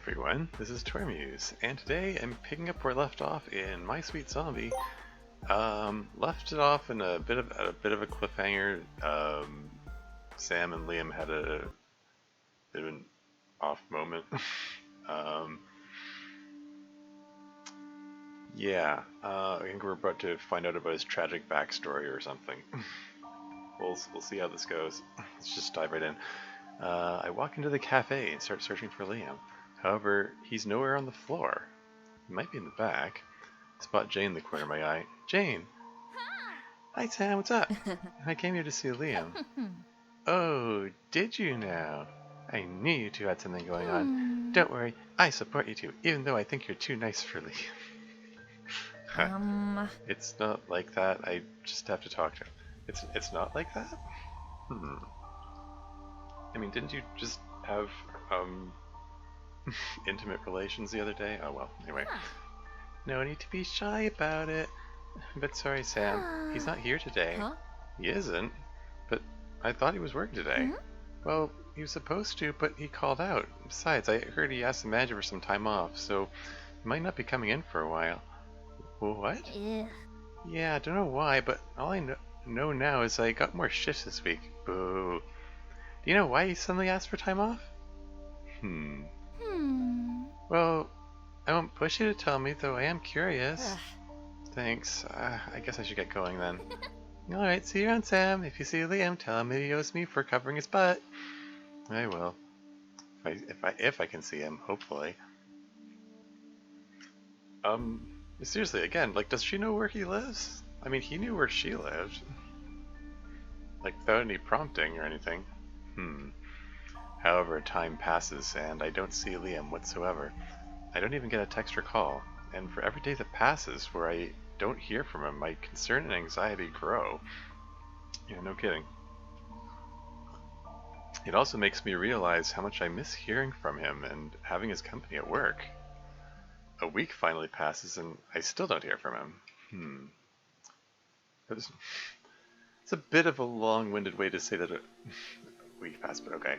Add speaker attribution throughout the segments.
Speaker 1: everyone, this is Tormuse, and today I'm picking up where I left off in My Sweet Zombie. Left it off in a bit of a cliffhanger. Sam and Liam had a bit of an off moment. um, yeah, I think we're about to find out about his tragic backstory or something. We'll see how this goes. Let's just dive right in. I walk into the cafe and start searching for Liam. However, he's nowhere on the floor. He might be in the back. I spot Jane in the corner of my eye. Jane! Hi Sam, what's up? I came here to see Liam. Oh, did you now? I knew you two had something going on. Don't worry, I support you two, even though I think you're too nice for Liam. It's not like that, I just have to talk to him. It's not like that? I mean, didn't you just have, intimate relations the other day? Oh well, anyway. No need to be shy about it. But sorry, Sam, he's not here today. He isn't? But I thought he was working today. Well, he was supposed to, but he called out. Besides, I heard he asked the manager for some time off, so he might not be coming in for a while. What? Yeah, I don't know why, but all I know now is I got more shifts this week. Boo. Do you know why he suddenly asked for time off? Well, I won't push you to tell me, though I am curious. Thanks. I guess I should get going then. Alright, see you around, Sam. If you see Liam, tell him he owes me for covering his butt. I will. If I can see him, hopefully. Seriously, again, like, does she know where he lives? I mean, he knew where she lived. Like, without any prompting or anything. However, time passes, and I don't see Liam whatsoever. I don't even get a text or call, and for every day that passes where I don't hear from him, my concern and anxiety grow. Yeah, no kidding. It also makes me realize how much I miss hearing from him and having his company at work. A week finally passes, and I still don't hear from him. It's a bit of a long-winded way to say that a week passed, but okay.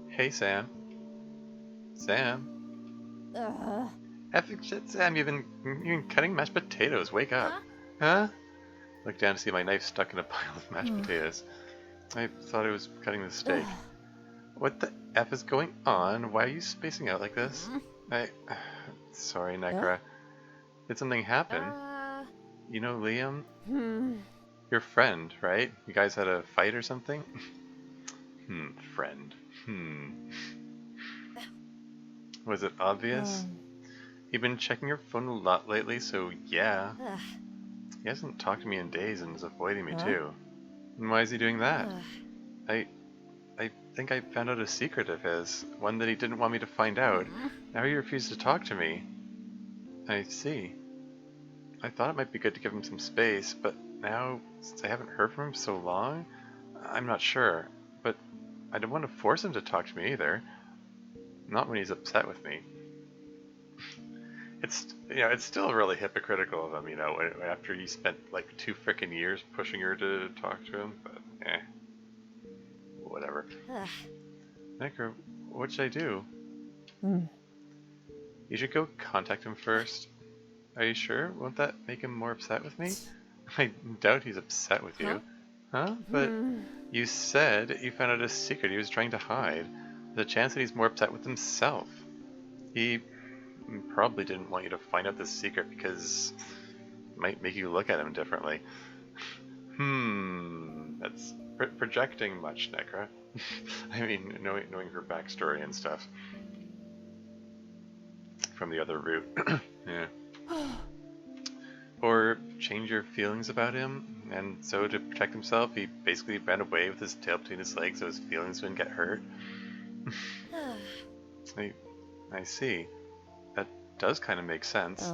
Speaker 1: Hey, Sam. Sam? Effing shit, Sam, you've been cutting mashed potatoes. Wake up. Huh? Look down to see my knife stuck in a pile of mashed potatoes. I thought I was cutting the steak. What the F is going on? Why are you spacing out like this? Sorry, Nekra. Did something happen? You know Liam? Your friend, right? You guys had a fight or something? Friend. Was it obvious? You've been checking your phone a lot lately, so yeah. He hasn't talked to me in days and is avoiding me too. And why is he doing that? I think I found out a secret of his, one that he didn't want me to find out. Now he refuses to talk to me. I see. I thought it might be good to give him some space, but now, since I haven't heard from him so long, I'm not sure. But I don't want to force him to talk to me either. Not when he's upset with me. It's still really hypocritical of him, after he spent like 2 frickin' years pushing her to talk to him, but whatever. Nekra, what should I do? You should go contact him first. Are you sure? Won't that make him more upset with me? I doubt he's upset with you. Huh? But you said you found out a secret he was trying to hide. There's a chance that he's more upset with himself. He probably didn't want you to find out this secret because it might make you look at him differently. That's projecting much, Nekra. I mean, knowing her backstory and stuff from the other route. Yeah. Or change your feelings about him, and so to protect himself, he basically ran away with his tail between his legs so his feelings wouldn't get hurt. I see. That does kind of make sense.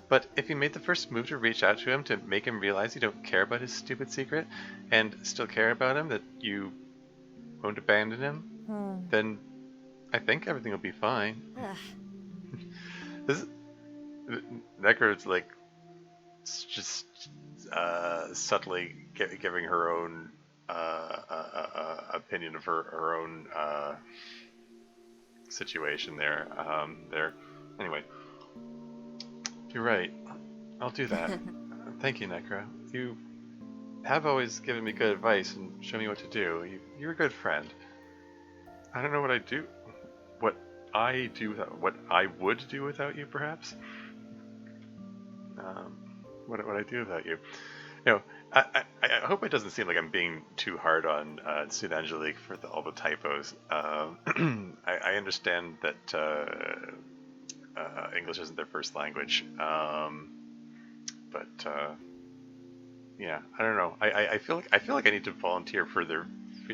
Speaker 1: But if you made the first move to reach out to him to make him realize you don't care about his stupid secret, and still care about him, that you won't abandon him, then I think everything will be fine. Nekra's like just subtly giving her own opinion of her own situation there. Anyway, you're right. I'll do that. Thank you, Necro. You have always given me good advice and shown me what to do. You're a good friend. I don't know what I do. What what I would do without you, perhaps. What I do without you. You know, I hope it doesn't seem like I'm being too hard on Tsun-Angelique for all the typos. I understand that English isn't their first language, but yeah, I don't know. I feel like I need to volunteer for their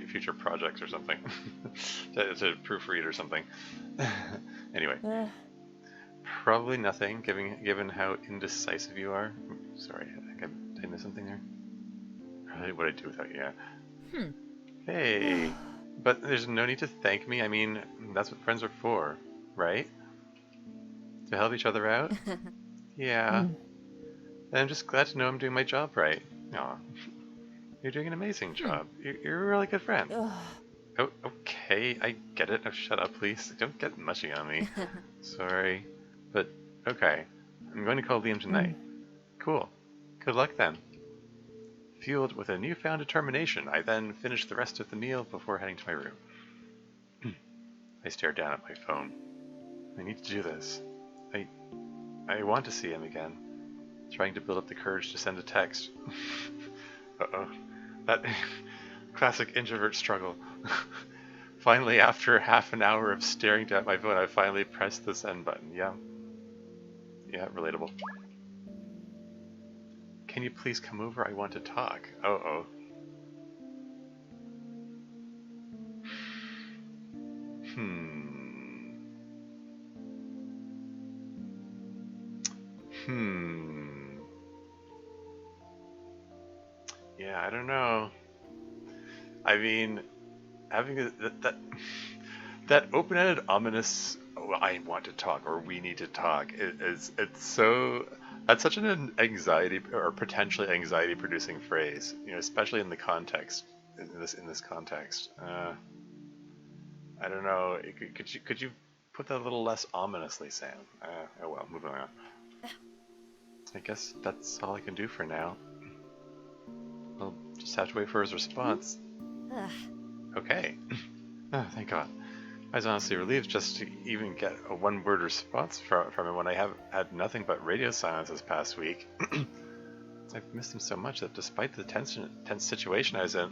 Speaker 1: future projects or something to proofread or something. Anyway, probably nothing, given how indecisive you are. Sorry, did I miss something there? Probably what I do without you. Yeah. Hey, but there's no need to thank me. I mean, that's what friends are for, right? To help each other out. Yeah. And I'm just glad to know I'm doing my job right. Aw. You're doing an amazing job. You're a really good friend. Oh, okay, I get it. Oh, shut up, please. Don't get mushy on me. Sorry. But, okay. I'm going to call Liam tonight. Cool. Good luck then. Fueled with a newfound determination, I then finished the rest of the meal before heading to my room. I stared down at my phone. I need to do this. I want to see him again. Trying to build up the courage to send a text. Uh-oh. That classic introvert struggle. Finally, after half an hour of staring down at my phone, I finally pressed the send button. Yeah. Yeah, relatable. Can you please come over? I want to talk. Uh-oh. Yeah, I don't know. I mean, having that open-ended, ominous "oh, I want to talk" or "we need to talk" that's such an anxiety or potentially anxiety-producing phrase. You know, especially in the context in this context. I don't know. Could you put that a little less ominously, Sam? Oh well, moving on. I guess that's all I can do for now. I'll just have to wait for his response. Okay. Oh, thank God. I was honestly relieved just to even get a one-word response from him when I have had nothing but radio silence this past week. I've missed him so much that despite the tense situation I was in,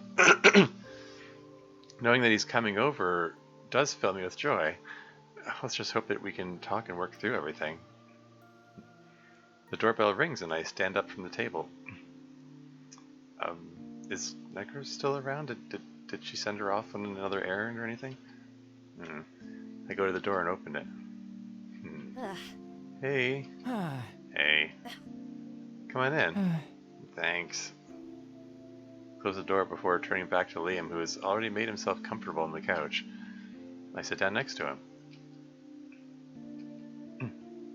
Speaker 1: knowing that he's coming over does fill me with joy. Let's just hope that we can talk and work through everything. The doorbell rings and I stand up from the table. Is Necro still around? Did she send her off on another errand or anything? I go to the door and open it. Hey. Hey. Come on in. Thanks. Close the door before turning back to Liam, who has already made himself comfortable on the couch. I sit down next to him.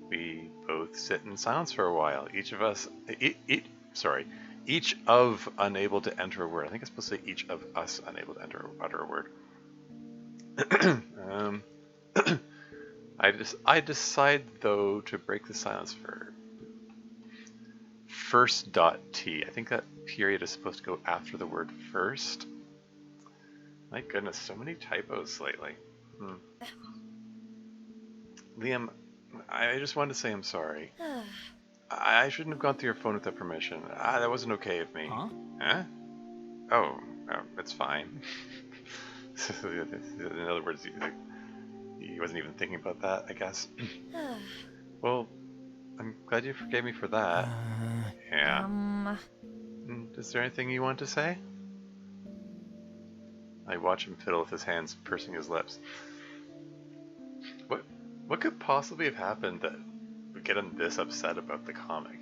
Speaker 1: We both sit in silence for a while. Each of unable to enter a word. I think it's supposed to say each of us unable to utter a word. I decide though to break the silence for first.t. I think that period is supposed to go after the word first. My goodness, so many typos lately. Liam, I just wanted to say I'm sorry. I shouldn't have gone through your phone without permission. That wasn't okay of me. Huh? Oh, it's fine. In other words, he wasn't even thinking about that, I guess. Well, I'm glad you forgave me for that. Yeah. Is there anything you want to say? I watch him fiddle with his hands, pursing his lips. What could possibly have happened that would get him this upset about the comic?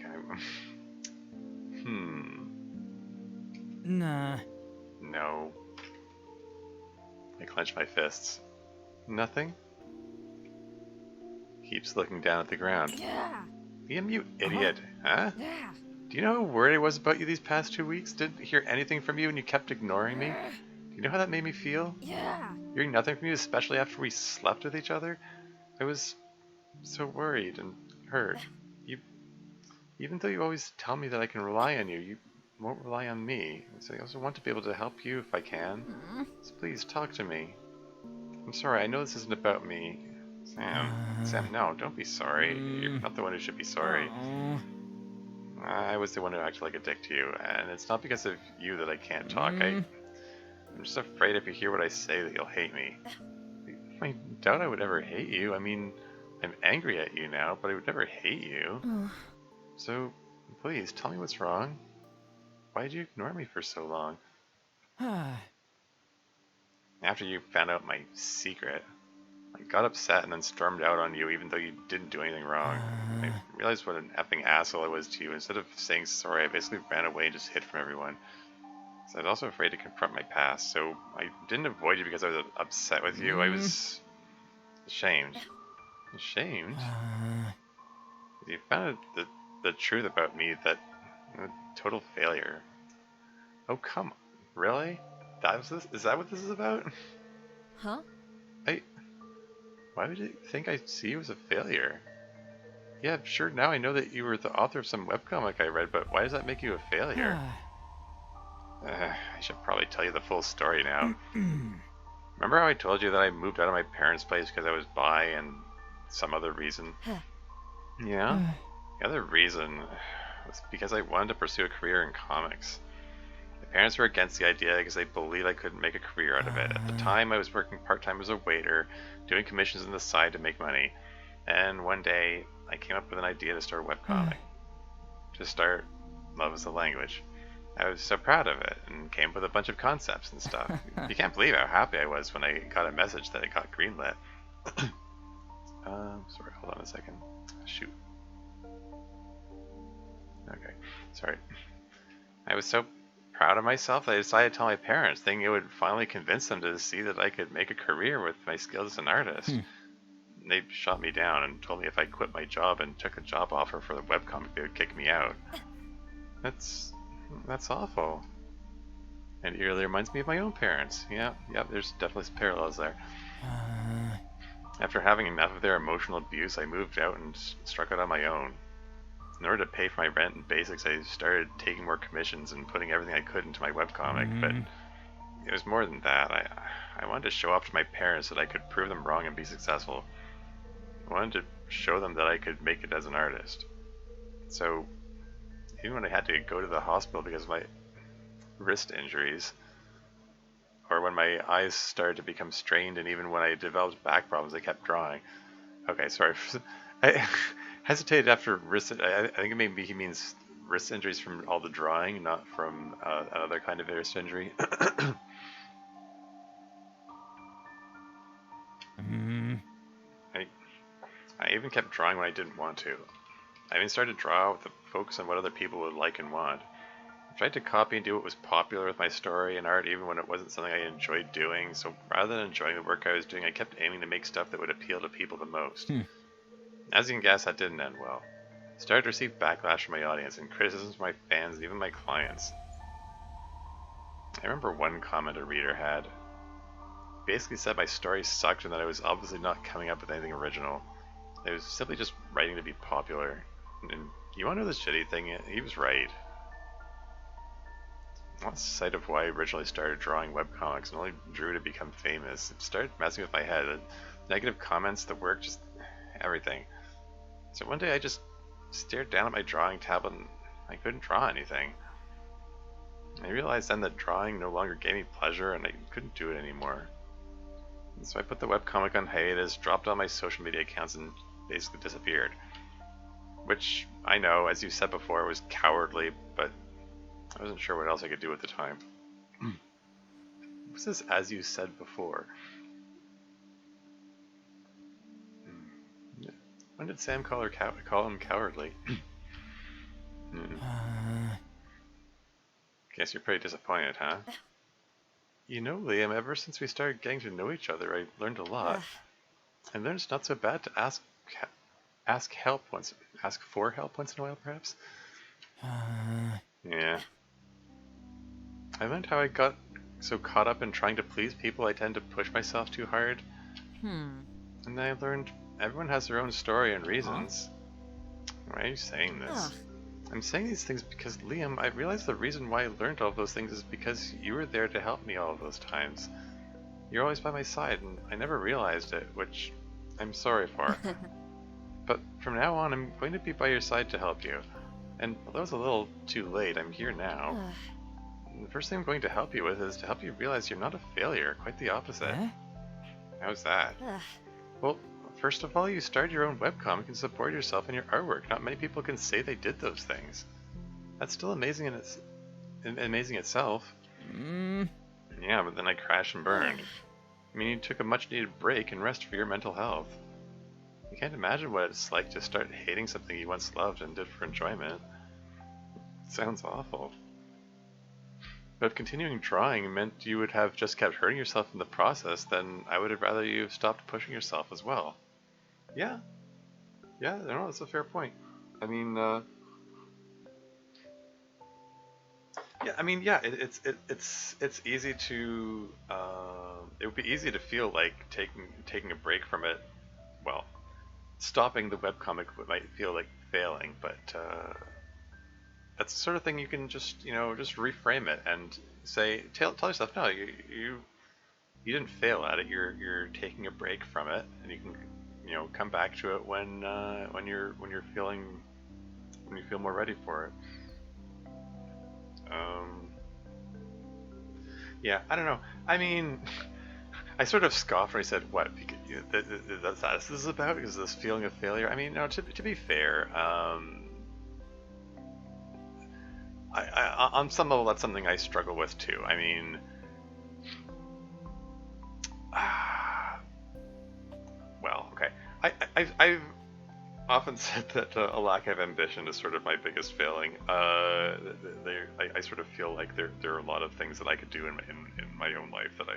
Speaker 2: Nah.
Speaker 1: No. I clench my fists. Nothing? Keeps looking down at the ground.
Speaker 2: Yeah.
Speaker 1: Liam, you idiot. Huh?
Speaker 2: Yeah.
Speaker 1: Do you know how worried I was about you these past 2 weeks? Didn't hear anything from you and you kept ignoring me? Do you know how that made me feel?
Speaker 2: Yeah.
Speaker 1: Hearing nothing from you, especially after we slept with each other, I was so worried and hurt. You, even though you always tell me that I can rely on you, you won't rely on me. So I also want to be able to help you if I can. So please talk to me. I'm sorry, I know this isn't about me. Sam, no, don't be sorry. You're not the one who should be sorry. I was the one who acted like a dick to you, and it's not because of you that I can't talk. I'm just afraid if you hear what I say that you'll hate me. I doubt I would ever hate you. I mean, I'm angry at you now, but I would never hate you. So, please, tell me what's wrong. Why did you ignore me for so long? After you found out my secret, I got upset and then stormed out on you even though you didn't do anything wrong. I realized what an effing asshole I was to you. Instead of saying sorry, I basically ran away and just hid from everyone. So I was also afraid to confront my past, so I didn't avoid you because I was upset with you. I was ashamed. Ashamed? You found out the truth about me that I'm a total failure. Oh, come on. Really? Is that what this is about?
Speaker 2: Huh?
Speaker 1: Why would you think I see you as a failure? Yeah, sure, now I know that you were the author of some webcomic I read, but why does that make you a failure? I should probably tell you the full story now. Remember how I told you that I moved out of my parents' place because I was bi and some other reason? Yeah? The other reason was because I wanted to pursue a career in comics. My parents were against the idea because they believed I couldn't make a career out of it. At the time, I was working part-time as a waiter, doing commissions on the side to make money. And one day, I came up with an idea to start a webcomic. To start Love is the Language. I was so proud of it and came up with a bunch of concepts and stuff. You can't believe how happy I was when I got a message that it got greenlit. Sorry, hold on a second. Shoot. Okay, sorry. I was so proud of myself that I decided to tell my parents, thinking it would finally convince them to see that I could make a career with my skills as an artist. They shot me down and told me if I quit my job and took a job offer for the webcomic, they would kick me out. That's awful. And it really reminds me of my own parents. Yeah, there's definitely some parallels there. After having enough of their emotional abuse, I moved out and struck out on my own. In order to pay for my rent and basics, I started taking more commissions and putting everything I could into my webcomic, but it was more than that. I wanted to show off to my parents that I could prove them wrong and be successful. I wanted to show them that I could make it as an artist. So, even when I had to go to the hospital because of my wrist injuries, or when my eyes started to become strained, and even when I developed back problems, I kept drawing. Okay, sorry. I hesitated after wrist. I think maybe he means wrist injuries from all the drawing, not from another kind of wrist injury. I even kept drawing when I didn't want to. I even started to draw with a focus on what other people would like and want. I tried to copy and do what was popular with my story and art even when it wasn't something I enjoyed doing, so rather than enjoying the work I was doing, I kept aiming to make stuff that would appeal to people the most. As you can guess, that didn't end well. I started to receive backlash from my audience and criticisms from my fans and even my clients. I remember one comment a reader had. He basically said my story sucked and that I was obviously not coming up with anything original. I was simply just writing to be popular. And you want to know the shitty thing? He was right. That's the site of why I originally started drawing webcomics and only drew to become famous. It started messing with my head. The negative comments, the work, just everything. So one day I just stared down at my drawing tablet and I couldn't draw anything. I realized then that drawing no longer gave me pleasure and I couldn't do it anymore. And so I put the webcomic on hiatus, dropped all my social media accounts, and basically disappeared. Which, I know, as you said before, was cowardly, but I wasn't sure what else I could do at the time. What's this, as you said before? When did Sam call him cowardly? Guess you're pretty disappointed, huh? You know, Liam, ever since we started getting to know each other, I learned a lot. I learned it's not so bad to ask for help once in a while, perhaps. Yeah. I learned how I got so caught up in trying to please people, I tend to push myself too hard. And then I learned everyone has their own story and reasons. Why are you saying this? I'm saying these things because, Liam, I realized the reason why I learned all of those things is because you were there to help me all of those times. You're always by my side, and I never realized it, which I'm sorry for. But from now on, I'm going to be by your side to help you. And although it's a little too late, I'm here now. The first thing I'm going to help you with is to help you realize you're not a failure, quite the opposite. How's that? Well, first of all, you started your own webcomic and supported yourself in your artwork. Not many people can say they did those things. That's still amazing amazing itself. Yeah, but then I crashed and burned. I mean, you took a much-needed break and rest for your mental health. You can't imagine what it's like to start hating something you once loved and did for enjoyment. It sounds awful. But if continuing drawing meant you would have just kept hurting yourself in the process, then I would have rather you have stopped pushing yourself as well. Yeah. Yeah, no, that's a fair point. I mean, it's easy to, it would be easy to feel like taking a break from it. Well, stopping the webcomic might feel like failing, but that's the sort of thing you can just just reframe it and say, tell yourself, no, you didn't fail at it. You're taking a break from it, and you can come back to it when you feel more ready for it. Yeah, I don't know. I mean, I sort of scoffed when I said, "What? That's what this is about? Is this feeling of failure?" I mean, no. To be fair, on some level, that's something I struggle with too. I mean, well, okay. I've often said that a lack of ambition is sort of my biggest failing. I sort of feel like there are a lot of things that I could do in my own life that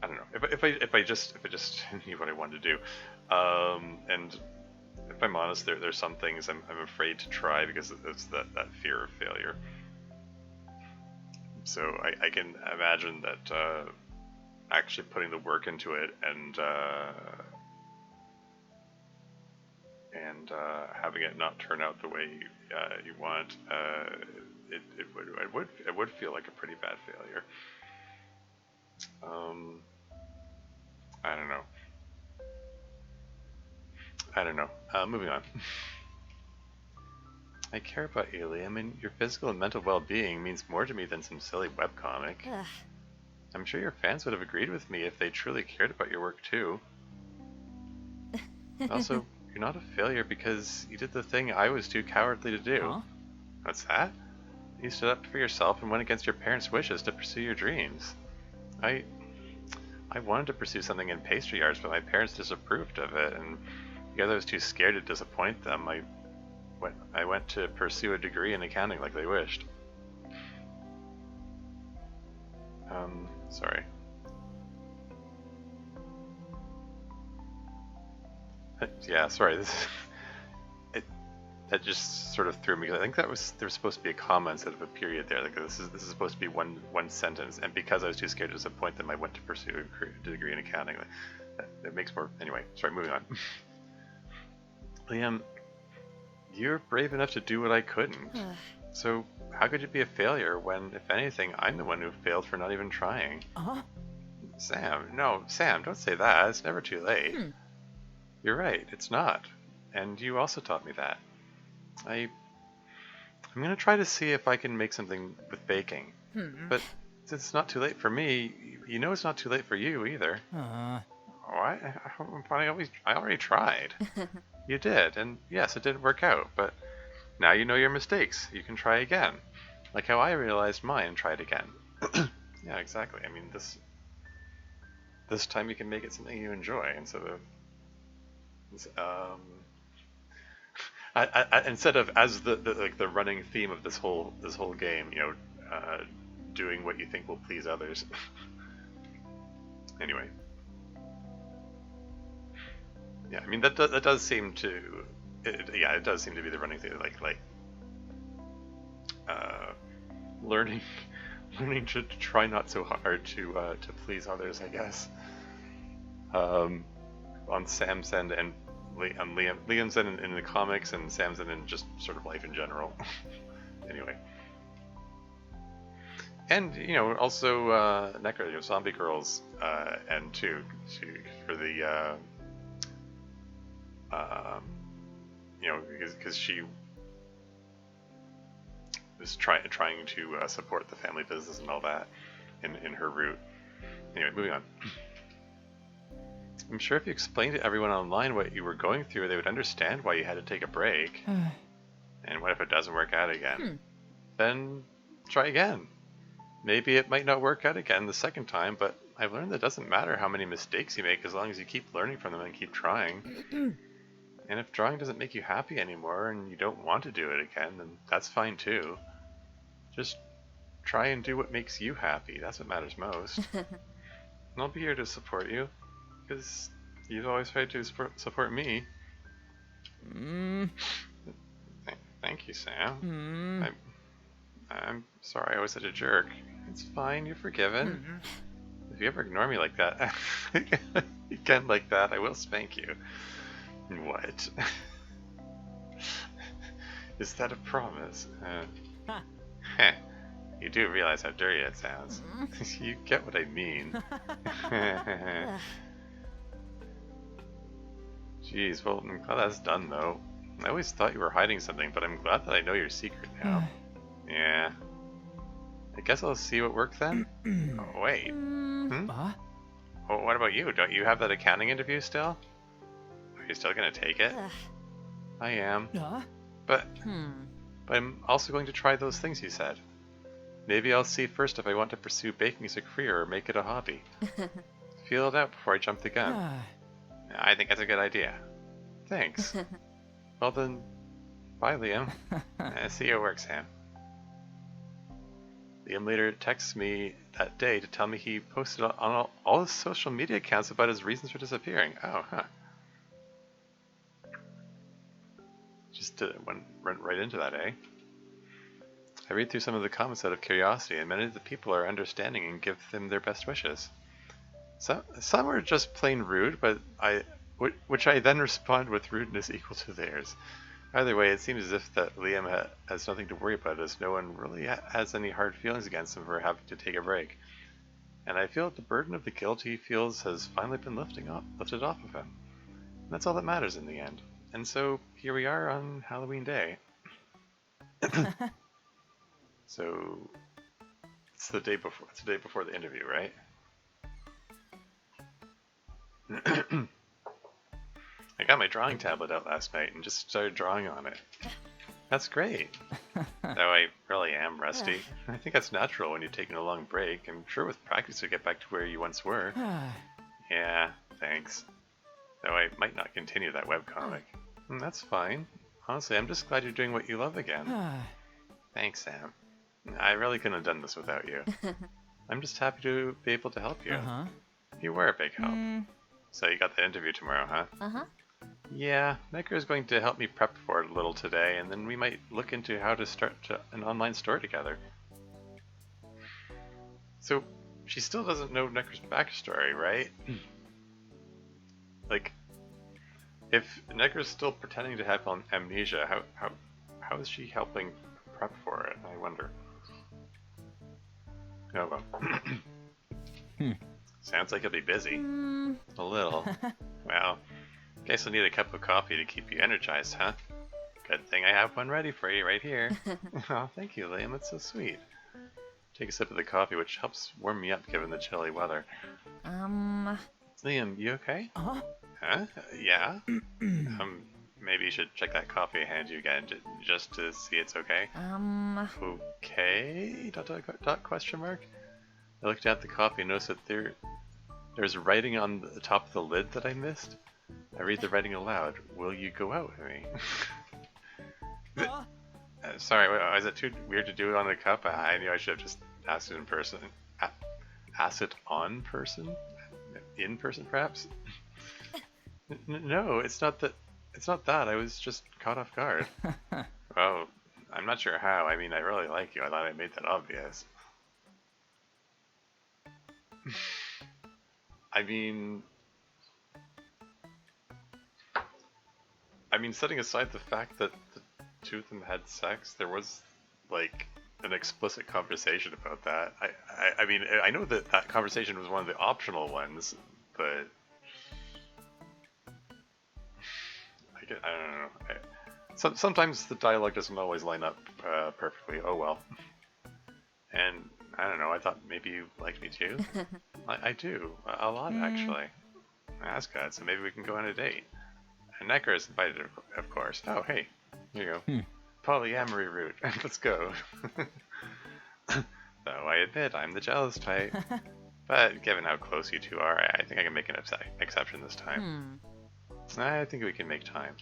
Speaker 1: I don't know. If I just knew what I wanted to do, and if I'm honest, there's some things I'm afraid to try because it's that fear of failure. So I can imagine that actually putting the work into it and having it not turn out the way you want, it would feel like a pretty bad failure. I don't know. Moving on. I care about you, Liam. I mean, your physical and mental well-being means more to me than some silly webcomic. I'm sure your fans would have agreed with me if they truly cared about your work too. Also, you're not a failure because you did the thing I was too cowardly to do.
Speaker 2: Huh?
Speaker 1: What's that? You stood up for yourself and went against your parents' wishes to pursue your dreams. I wanted to pursue something in pastry arts, but my parents disapproved of it, and because I was too scared to disappoint them, I went to pursue a degree in accounting like they wished. Sorry. Yeah, sorry. That just sort of threw me. I think there was supposed to be a comma instead of a period there. Like this is supposed to be one sentence, and because I was too scared to disappoint them, I went to pursue a degree in accounting. That makes more. Anyway, sorry. Moving on. Liam, you're brave enough to do what I couldn't. So how could you be a failure when, if anything, I'm the one who failed for not even trying? Sam, no, Sam, don't say that. It's never too late. You're right. It's not, and you also taught me that. I'm gonna try to see if I can make something with baking. But since it's not too late for me, you know it's not too late for you either. I already tried. You did, and yes, it didn't work out, but now you know your mistakes. You can try again. Like how I realized mine and tried again. Yeah, exactly. I mean, this time you can make it something you enjoy instead of as the running theme of this whole game, doing what you think will please others. Anyway, yeah, I mean that does seem to, it does seem to be the running theme. learning learning to try not so hard to please others, I guess. On Sam's end and on Liam's end in the comics, and Sam's end in just sort of life in general. Anyway. And, you know, also Necro, you know, Zombie Girls, and for the, you know, because she was trying to support the family business and all that in her route. Anyway, moving on. I'm sure if you explained to everyone online what you were going through, they would understand why you had to take a break. And what if it doesn't work out again? Then try again. Maybe it might not work out again the second time, but I've learned that it doesn't matter how many mistakes you make as long as you keep learning from them and keep trying. And if drawing doesn't make you happy anymore and you don't want to do it again, then that's fine too. Just try and do what makes you happy. That's what matters most. And I'll be here to support you, because you've always tried to support me. Thank you, Sam. I'm sorry I was such a jerk. It's fine, you're forgiven. If you ever ignore me like that, again like that, I will spank you. What? Is that a promise? You do realize how dirty it sounds. You get what I mean. Jeez, well, I'm glad that's done though. I always thought you were hiding something, but I'm glad that I know your secret now. Yeah. I guess I'll see what works then? Oh, wait. Oh, what about you? Don't you have that accounting interview still? Are you still gonna take it? I am. But I'm also going to try those things you said. Maybe I'll see first if I want to pursue baking as a career or make it a hobby. Feel it out before I jump the gun. I think that's a good idea. Thanks. Well then, bye Liam. See you at work, Sam. Liam later texts me that day to tell me he posted on all his social media accounts about his reasons for disappearing. Oh, huh. Just went right into that, eh? I read through some of the comments out of curiosity, and many of the people are understanding and give them their best wishes. Some are just plain rude, but which I then respond with rudeness equal to theirs. Either way, it seems as if that Liam has nothing to worry about, as no one really has any hard feelings against him for having to take a break. And I feel that the burden of the guilt he feels has finally been lifted off of him. And that's all that matters in the end. And so here we are on Halloween Day. So it's the day before the interview, right? I got my drawing tablet out last night and just started drawing on it. That's great. Though I really am rusty. I think that's natural when you've taken a long break. I'm sure with practice you'll get back to where you once were. Yeah, thanks. Though I might not continue that webcomic. That's fine. Honestly, I'm just glad you're doing what you love again. Thanks, Sam. I really couldn't have done this without you. I'm just happy to be able to help you. You were a big help. So you got the interview tomorrow, huh? Yeah, Necker is going to help me prep for it a little today, and then we might look into how to start an online store together. So, she still doesn't know Necker's backstory, right? Like, if Necker's still pretending to have amnesia, how is she helping prep for it, I wonder? Oh well. Sounds like you'll be busy. A little. Well, guess I'll need a cup of coffee to keep you energized, huh? Good thing I have one ready for you right here. Oh, thank you, Liam. That's so sweet. Take a sip of the coffee, which helps warm me up given the chilly weather. Liam, you okay? Huh? Yeah? Maybe you should check that coffee I handed you again, just to see it's okay. Okay? ... question mark? I looked at the coffee and noticed that there's writing on the top of the lid that I missed. I read the writing aloud. Will you go out with me? Sorry, is it too weird to do it on a cup? I knew I should have just asked it in person. Asked it on person? In person, perhaps? No, it's not that. It's not that. I was just caught off guard. Oh, I'm not sure how. I mean, I really like you. I thought I made that obvious. I mean, setting aside the fact that the two of them had sex, there was like an explicit conversation about that. I mean, I know that that conversation was one of the optional ones, but I don't know. Sometimes the dialogue doesn't always line up perfectly. Oh well. And I don't know. I thought maybe you liked me too. I do a lot actually. Ascot, so maybe we can go on a date. And Necker is invited, of course. Oh hey, here you go. Polyamory route. Let's go. Though I admit I'm the jealous type. But given how close you two are, I think I can make an exception this time. I think we can make time.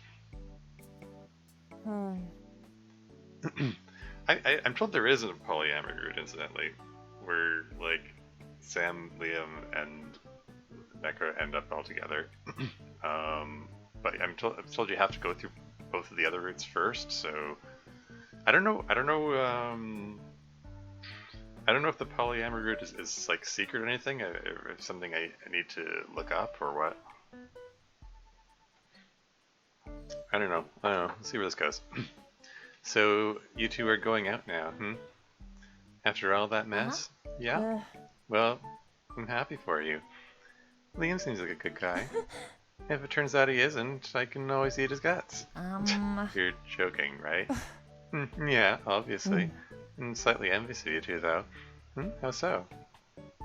Speaker 1: I'm told there is a polyamory route, incidentally, where like Sam, Liam, and Necker end up all together. But I'm told you have to go through both of the other routes first. So I don't know. I don't know if the polyamory route is like secret or anything. Or if something I need to look up or what. I don't know. Let's see where this goes. So you two are going out now, After all that mess? Yeah? Well, I'm happy for you. Liam seems like a good guy. If it turns out he isn't, I can always eat his guts. You're joking, right? Yeah, obviously. And slightly envious of you two, though. How so?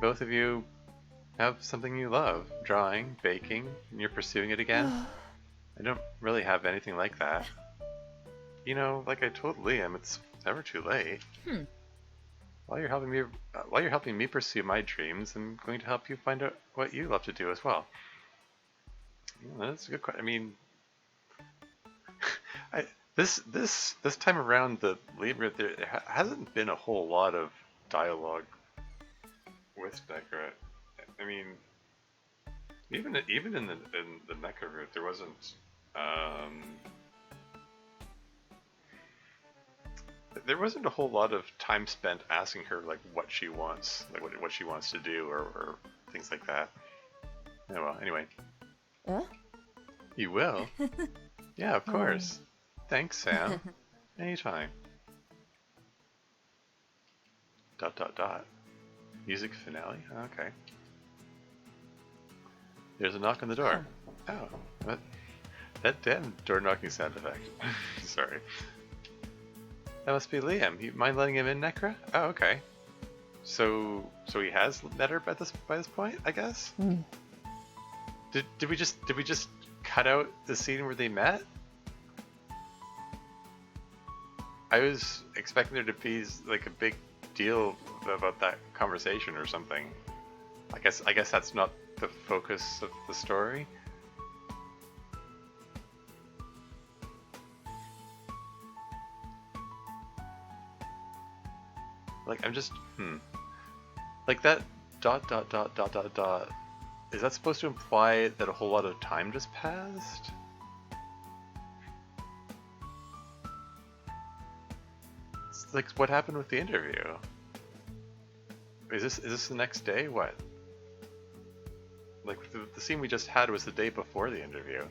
Speaker 1: Both of you have something you love. Drawing, baking, and you're pursuing it again? I don't really have anything like that. You know, like I told Liam, it's never too late. While you're helping me pursue my dreams, I'm going to help you find out what you love to do as well. That's a good question. I mean, this time around, the Libra, there hasn't been a whole lot of dialogue with Necker. I mean, even in the Necker route, there wasn't. There wasn't a whole lot of time spent asking her like what she wants, like what she wants to do, or things like that. Oh well, anyway. You will? Yeah, of course. Thanks, Sam. Anytime. ... Music finale? Okay. There's a knock on the door. Oh, what? That damn door knocking sound effect. Sorry. That must be Liam. You mind letting him in, Necra? Oh, okay. So he has met her by this point, I guess. Did we just cut out the scene where they met? I was expecting there to be like a big deal about that conversation or something. I guess that's not the focus of the story. Like I'm just like that ... Is that supposed to imply that a whole lot of time just passed? It's like what happened with the interview? Is this the next day? What? Like the scene we just had was the day before the interview.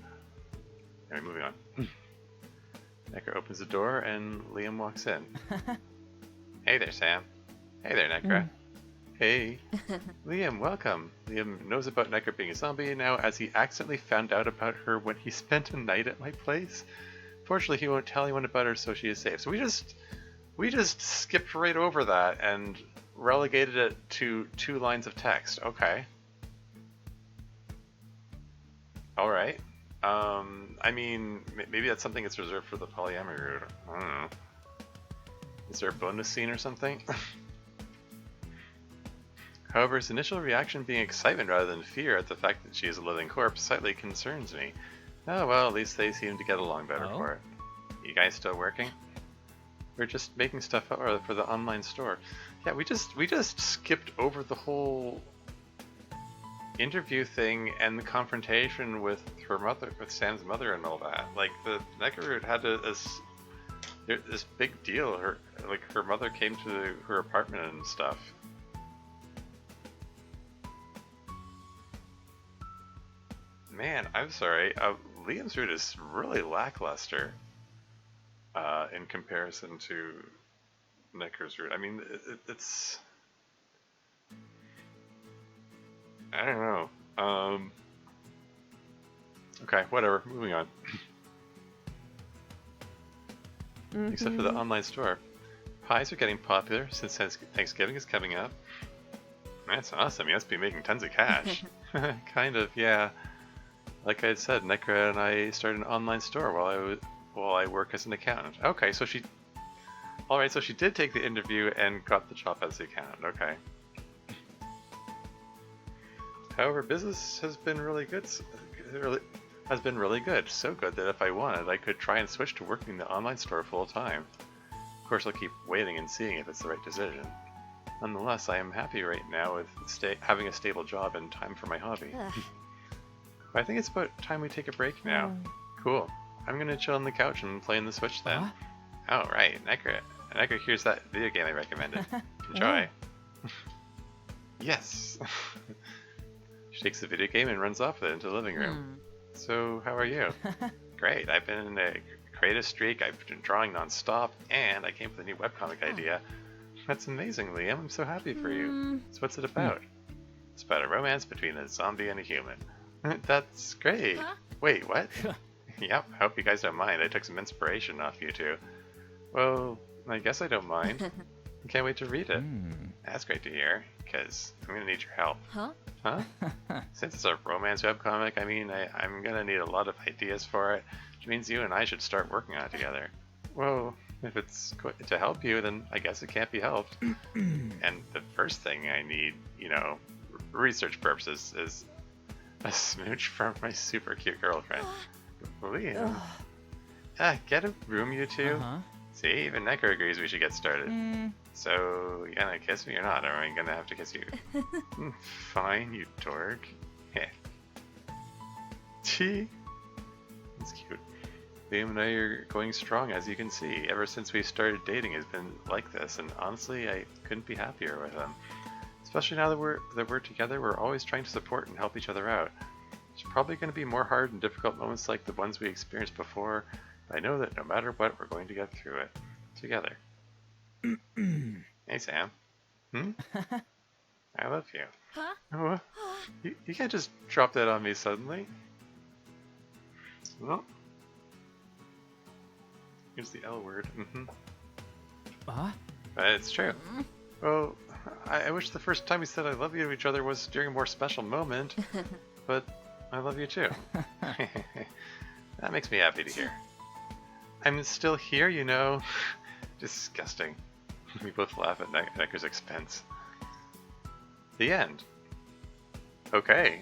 Speaker 1: Anyway, moving on. Necker opens the door and Liam walks in. Hey there, Sam. Hey there, Necker. Hey. Liam, welcome. Liam knows about Necker being a zombie now, as he accidentally found out about her when he spent a night at my place. Fortunately, he won't tell anyone about her, so she is safe. So we just skipped right over that and relegated it to 2 lines of text. Okay. Alright. I mean, maybe that's something that's reserved for the polyamory route. I don't know. Is there a bonus scene or something? However, his initial reaction being excitement rather than fear at the fact that she is a living corpse slightly concerns me. Oh well, at least they seem to get along better for it. You guys still working? We're just making stuff up for the online store. Yeah, we just skipped over the whole interview thing and the confrontation with her mother, with Sam's mother, and all that. Like the Necker route had this big deal. Her mother came to her apartment and stuff. Man, I'm sorry. Liam's route is really lackluster in comparison to Necker's route. I mean, it's... I don't know. Okay, whatever. Moving on. Except for the online store. Pies are getting popular since Thanksgiving is coming up. That's awesome. You must be making tons of cash. Kind of, yeah. Like I said, Nekra and I started an online store while I work as an accountant. Okay, so she... Alright, so she did take the interview and got the job as the accountant. Okay. However, business has been really good. So good that if I wanted, I could try and switch to working in the online store full time. Of course, I'll keep waiting and seeing if it's the right decision. Nonetheless, I am happy right now with having a stable job and time for my hobby. I think it's about time we take a break now. Cool. I'm gonna chill on the couch and play in the Switch then. Oh, right. Nekra, here's that video game I recommended. Enjoy. Yes. She takes the video game and runs off with it into the living room. So, how are you? Great. I've been in a creative streak. I've been drawing non-stop, and I came up with a new webcomic idea. That's amazing, Liam. I'm so happy for you. So what's it about? It's about a romance between a zombie and a human. That's great. Wait, what? Yep, I hope you guys don't mind. I took some inspiration off you two. Well, I guess I don't mind. I can't wait to read it. That's great to hear, because I'm going to need your help. Huh? Since it's a romance webcomic, I mean, I'm going to need a lot of ideas for it, which means you and I should start working on it together. Well, if it's to help you, then I guess it can't be helped. And the first thing I need, you know, research purposes, is a smooch from my super cute girlfriend. Liam. Get a room, you two. See, even Necker agrees we should get started. So, you gonna kiss me or not? Or am I gonna have to kiss you? Fine, you dork. Heh. Gee. That's cute. Liam and I are going strong, as you can see. Ever since we started dating, it's been like this, and honestly, I couldn't be happier with him. Especially now that we're together, we're always trying to support and help each other out. There's probably going to be more hard and difficult moments like the ones we experienced before, but I know that no matter what, we're going to get through it. Together. Hey, Sam. I love you. Oh, you can't just drop that on me suddenly. Well, here's the L word. But it's true. Well, I wish the first time we said I love you to each other was during a more special moment, but I love you too. That makes me happy to hear. I'm still here, you know. Disgusting. We both laugh at Necker's expense. The end. Okay.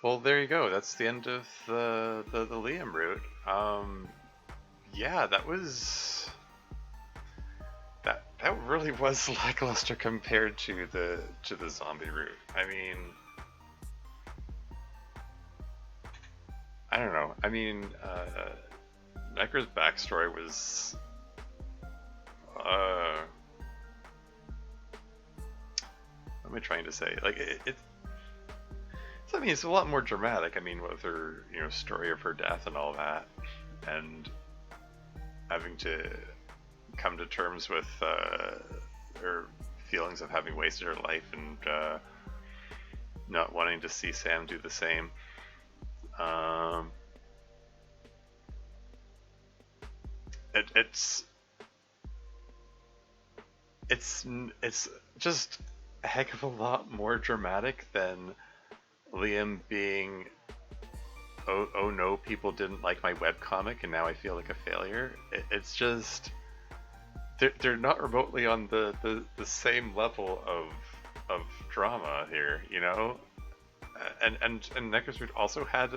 Speaker 1: Well, there you go. That's the end of the Liam route. Yeah, that was... That really was lackluster compared to the zombie route. I mean... I don't know. I mean, Necker's backstory was... what am I trying to say? Like, I mean, it's a lot more dramatic. I mean, with her, you know, story of her death and all that, and having to come to terms with her feelings of having wasted her life and not wanting to see Sam do the same. It's just a heck of a lot more dramatic than Liam being, oh no, people didn't like my webcomic and now I feel like a failure. It's just, they're not remotely on the same level of drama here, you know? And Neckersroot also had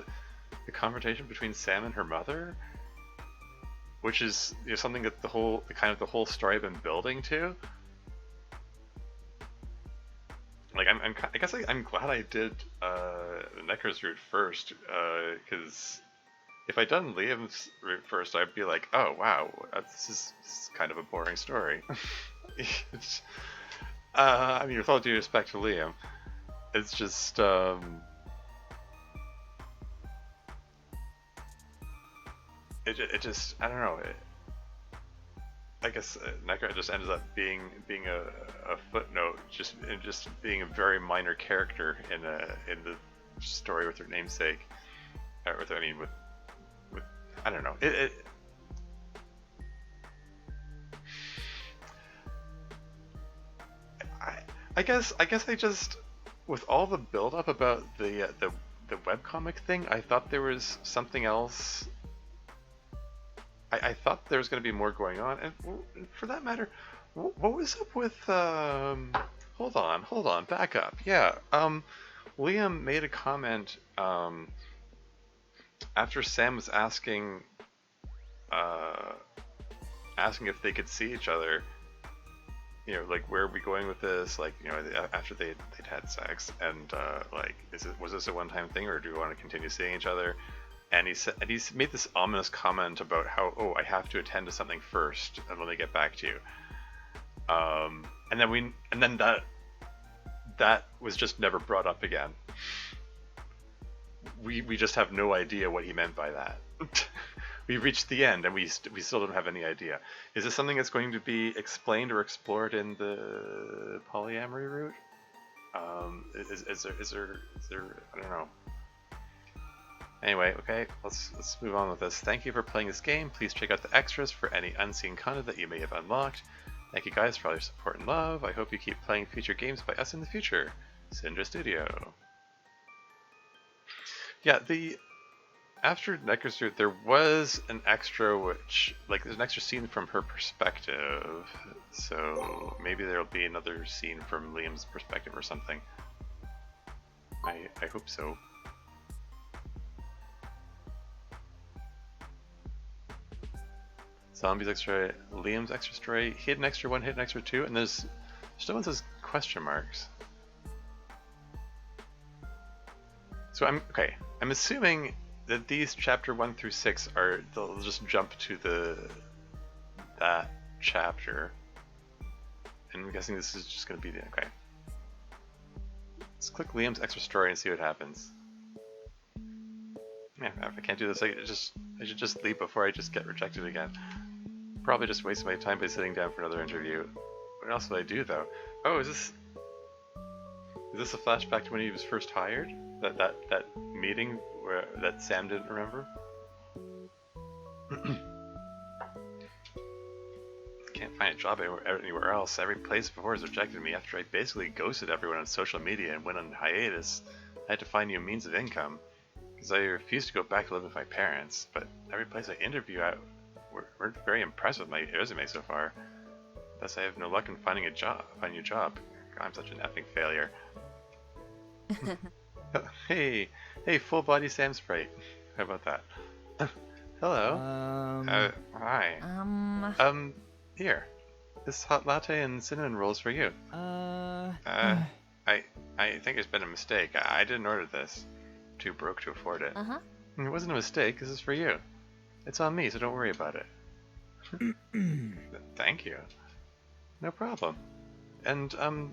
Speaker 1: the confrontation between Sam and her mother, which is, you know, something that the whole story I've been building to. like I guess I'm glad I did Necro's route first, because if I'd done Liam's route first, I'd be like, oh wow, this is kind of a boring story. It's, I mean, with all due respect to Liam, it's just it just I don't know. I guess Necro just ends up being a footnote, just being a very minor character in the story with her namesake, with I mean with I don't know I guess I just with all the build up about the webcomic thing, I thought there was something else. I thought there was going to be more going on, and for that matter, what was up with? Hold on, back up. Yeah, Liam made a comment after Sam was asking if they could see each other. You know, like, where are we going with this? Like, you know, after they'd had sex, and like, was this a one-time thing, or do we want to continue seeing each other? And he's made this ominous comment about how, oh, I have to attend to something first, and let me get back to you. And then that was just never brought up again. We just have no idea what he meant by that. We reached the end, and we still don't have any idea. Is this something that's going to be explained or explored in the polyamory route? Is there I don't know. Anyway, okay, let's move on with this. Thank you for playing this game. Please check out the extras for any unseen content that you may have unlocked. Thank you guys for all your support and love. I hope you keep playing future games by us in the future. Syndra Studio. Yeah, after Necro's route, there was an extra there's an extra scene from her perspective. So maybe there'll be another scene from Liam's perspective or something. I hope so. Zombies extra, Liam's extra story, hidden extra 1, hidden extra 2, and there's still one says question marks. So I'm assuming that these chapter 1 through 6 they'll just jump to that chapter. And I'm guessing this is just gonna be okay. Let's click Liam's extra story and see what happens. Yeah, if I can't do this, I should just leave before I just get rejected again. Probably just waste my time by sitting down for another interview. What else would I do though? Oh, is this a flashback to when he was first hired? That meeting that Sam didn't remember? Can't find a job anywhere else. Every place before has rejected me after I basically ghosted everyone on social media and went on hiatus. I had to find new means of income because I refused to go back to live with my parents. But every place I interview at we're very impressed with my resume so far. Thus I have no luck in finding a new job. God, I'm such an effing failure. Hey, full body Sam Sprite. How about that? Hello. Hi. Here. This hot latte and cinnamon rolls for you. I think there's been a mistake. I didn't order this. Too broke to afford it. It wasn't a mistake. This is for you. It's on me, so don't worry about it. Thank you. No problem. And I'm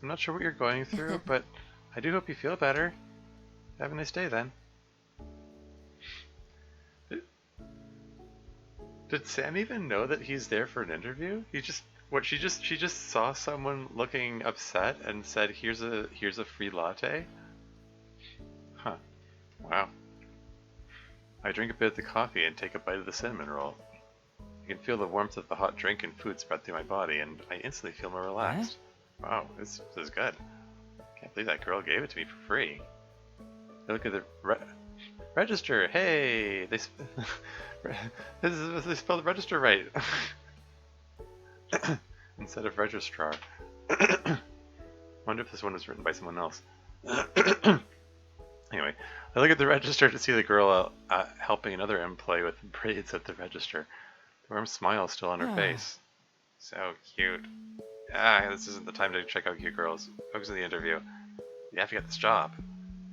Speaker 1: not sure what you're going through, but I do hope you feel better. Have a nice day then. Did Sam even know that he's there for an interview? She just saw someone looking upset and said, here's a free latte? Huh. Wow. I drink a bit of the coffee and take a bite of the cinnamon roll. I can feel the warmth of the hot drink and food spread through my body, and I instantly feel more relaxed. Wow, this is good. Can't believe that girl gave it to me for free. I look at the register. Hey, they spelled register right instead of registrar. Wonder if this one was written by someone else. Anyway, I look at the register to see the girl helping another employee with braids at the register. The warm smile is still on her face. So cute. this isn't the time to check out cute girls. Focus on the interview. You have to get this job.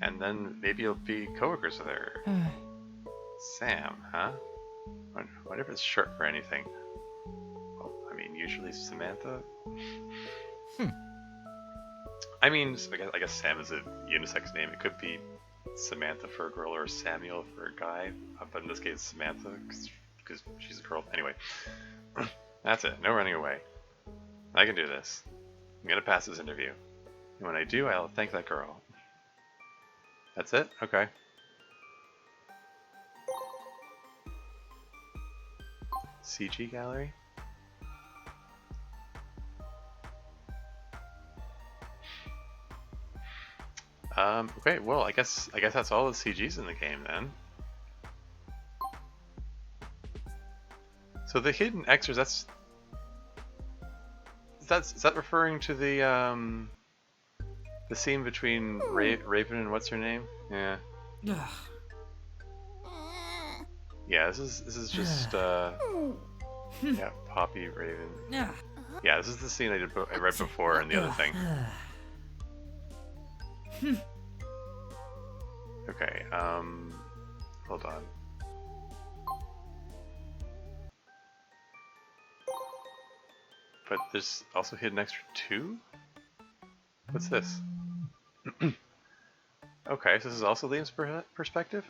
Speaker 1: And then maybe you'll be coworkers with her. Sam, huh? Wonder if it's short for anything. Well, I mean, usually Samantha. I mean, I guess Sam is a unisex name. It could be Samantha for a girl or Samuel for a guy. But in this case, Samantha, because she's a girl. Anyway, that's it. No running away. I can do this. I'm gonna pass this interview. And when I do, I'll thank that girl. That's it? Okay. CG gallery? Okay, well, I guess that's all the CGs in the game then. So the hidden extras, is that referring to the scene between Raven and what's her name? Yeah. Yeah, this is just yeah, Poppy Raven. Yeah, this is the scene I read before in the other thing. Okay, hold on. But there's also hidden extra 2? What's this? Okay, so this is also Liam's perspective?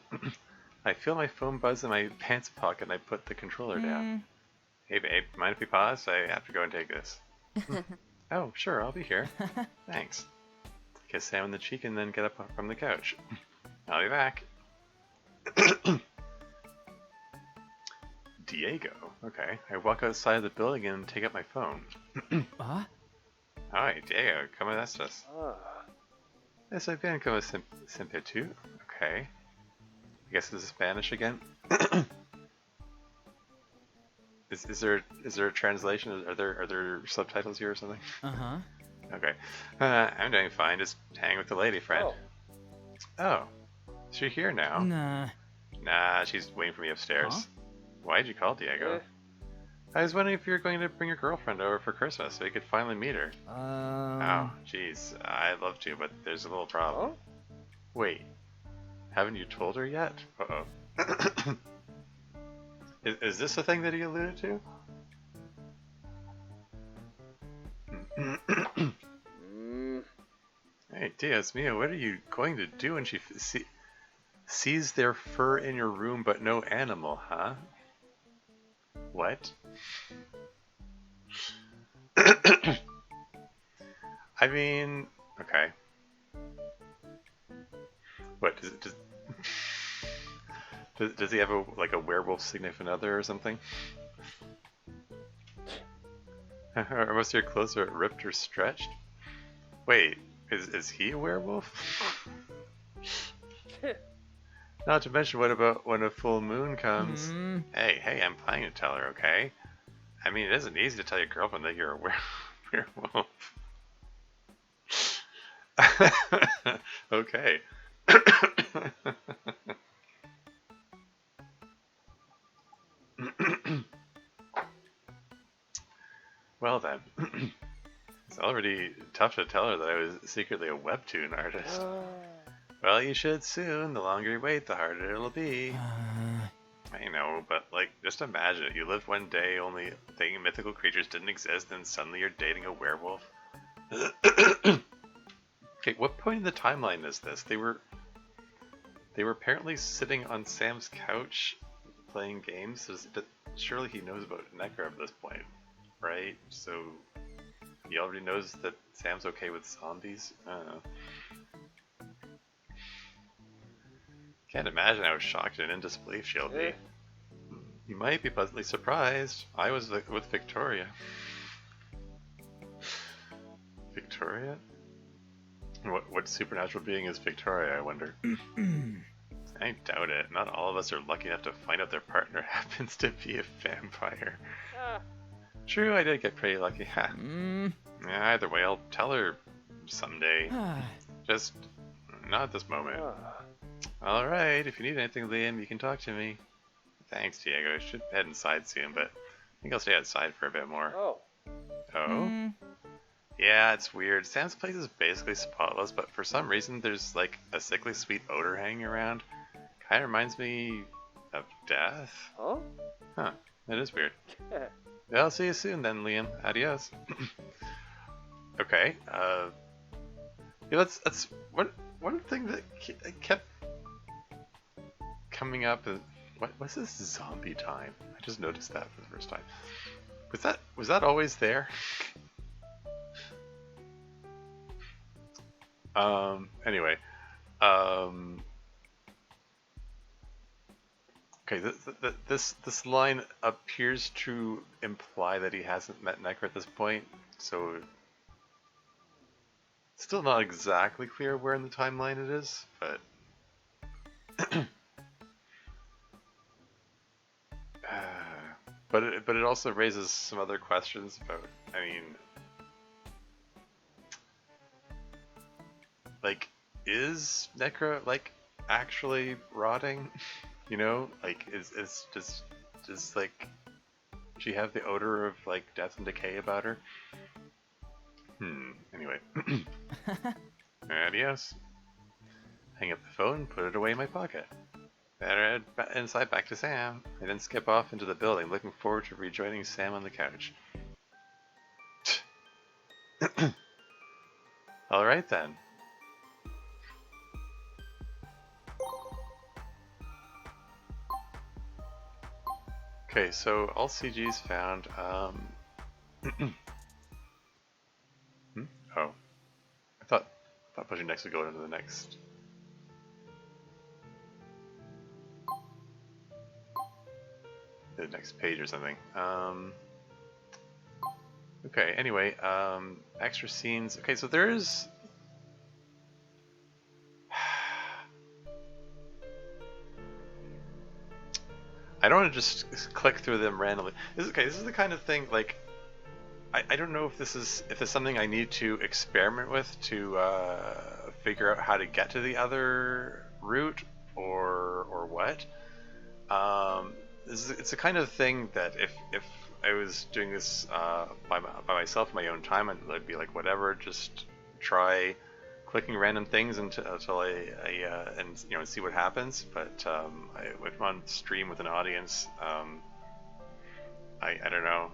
Speaker 1: I feel my phone buzz in my pants pocket and I put the controller down. Hey babe, mind if we pause? I have to go and take this. Oh, sure, I'll be here. Thanks. Kiss Sam on the cheek and then get up from the couch. I'll be back. Diego. Okay. I walk outside of the building and take up my phone. Hi, Diego. ¿Cómo estás? Estoy bien, ¿cómo siempre tú? Okay. I guess this is Spanish again. Is there a translation? Are there subtitles here or something? Okay. I'm doing fine. Just hanging with the lady friend. Oh. Is she here now? Nah, she's waiting for me upstairs. Why'd you call, Diego? I was wondering if you were going to bring your girlfriend over for Christmas so you could finally meet her. Oh, jeez. I'd love to, but there's a little problem. Wait. Haven't you told her yet? Uh-oh. Is this the thing that he alluded to? Hey, Diaz Mia, what are you going to do when she sees their fur in your room but no animal, huh? What? I mean, okay. What does he have a werewolf significant other or something? Or most of your clothes are ripped or stretched? Wait, is he a werewolf? Not to mention, what about when a full moon comes? Hey, I'm planning to tell her, okay? I mean, it isn't easy to tell your girlfriend that you're a werewolf. Okay. Well then. It's already tough to tell her that I was secretly a webtoon artist. Well, you should soon. The longer you wait, the harder it'll be. I know, but just imagine it. You lived one day only thinking mythical creatures didn't exist, and suddenly you're dating a werewolf. Okay, what point in the timeline is this? They were apparently sitting on Sam's couch playing games. Surely he knows about Necker at this point, right? So he already knows that Sam's okay with zombies? I don't know. Can't imagine how shocked and in disbelief she'll be. You might be pleasantly surprised. I was with Victoria. Victoria? What supernatural being is Victoria, I wonder? I doubt it. Not all of us are lucky enough to find out their partner happens to be a vampire. True, I did get pretty lucky. Yeah, either way, I'll tell her someday. Just not at this moment. Alright, if you need anything, Liam, you can talk to me. Thanks, Diego. I should head inside soon, but I think I'll stay outside for a bit more. Oh? Yeah, it's weird. Sam's place is basically spotless, but for some reason there's like a sickly sweet odor hanging around. Kinda reminds me of death.
Speaker 2: Huh?
Speaker 1: Huh, that is weird. Yeah, I'll see you soon then, Liam. Adios. Okay, yeah, that's one thing that kept coming up is, what's this zombie time? I just noticed that for the first time. Was that always there? Anyway, um, okay, this line appears to imply that he hasn't met Necker at this point, so it's still not exactly clear where in the timeline it is, but but it also raises some other questions about, I mean, like, is Necra like actually rotting? You know, like is just like she have the odor of like death and decay about her? Anyway. Adios. Hang up the phone, put it away in my pocket. Better head inside back to Sam. I then skip off into the building, looking forward to rejoining Sam on the couch. Alright then. Okay, so all CG's found. Oh. I thought pushing next would go into the next. The next page or something. Okay, anyway, extra scenes. Okay, so there's... I don't want to just click through them randomly. This is the kind of thing, like, I don't know if it's something I need to experiment with to figure out how to get to the other route or what. It's the kind of thing that if I was doing this by myself in my own time, I'd be like, whatever, just try clicking random things until I and see what happens. But if I'm on stream with an audience, I don't know.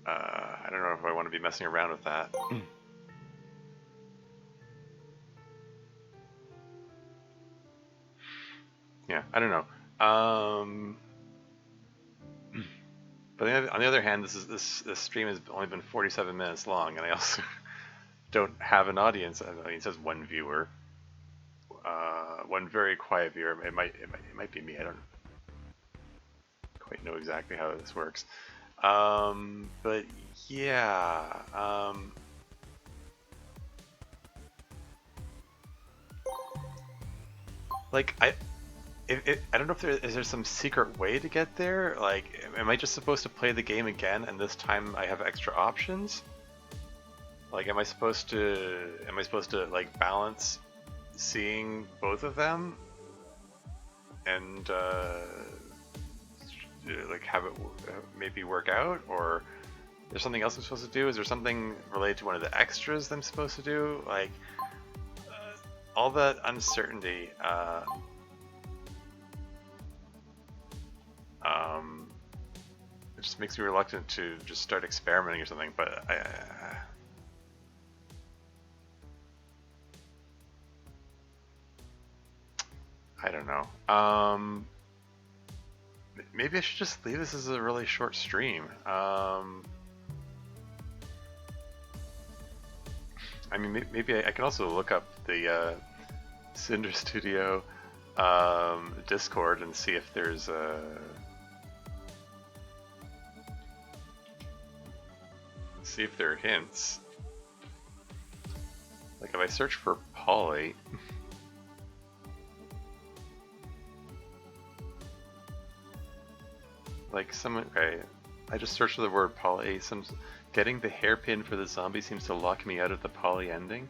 Speaker 1: I don't know if I want to be messing around with that. Yeah, I don't know. But on the other hand, this stream has only been 47 minutes long, and I also don't have an audience. I mean, it says one viewer, one very quiet viewer. It might be me. I don't quite know exactly how this works. But yeah. Like I don't know if is there some secret way to get there. Like, am I just supposed to play the game again, and this time I have extra options? Like, am I supposed to like balance seeing both of them and like have it maybe work out, or there's something else I'm supposed to do? Is there something related to one of the extras that I'm supposed to do? Like, all that uncertainty. It just makes me reluctant to just start experimenting or something. But I don't know. Maybe I should just leave this as a really short stream. I mean, maybe I can also look up the Cinder Studio Discord and see if there's see if there are hints. Like, if I search for Polly. Like, okay, I just searched for the word Polly. Getting the hairpin for the zombie seems to lock me out of the Polly ending.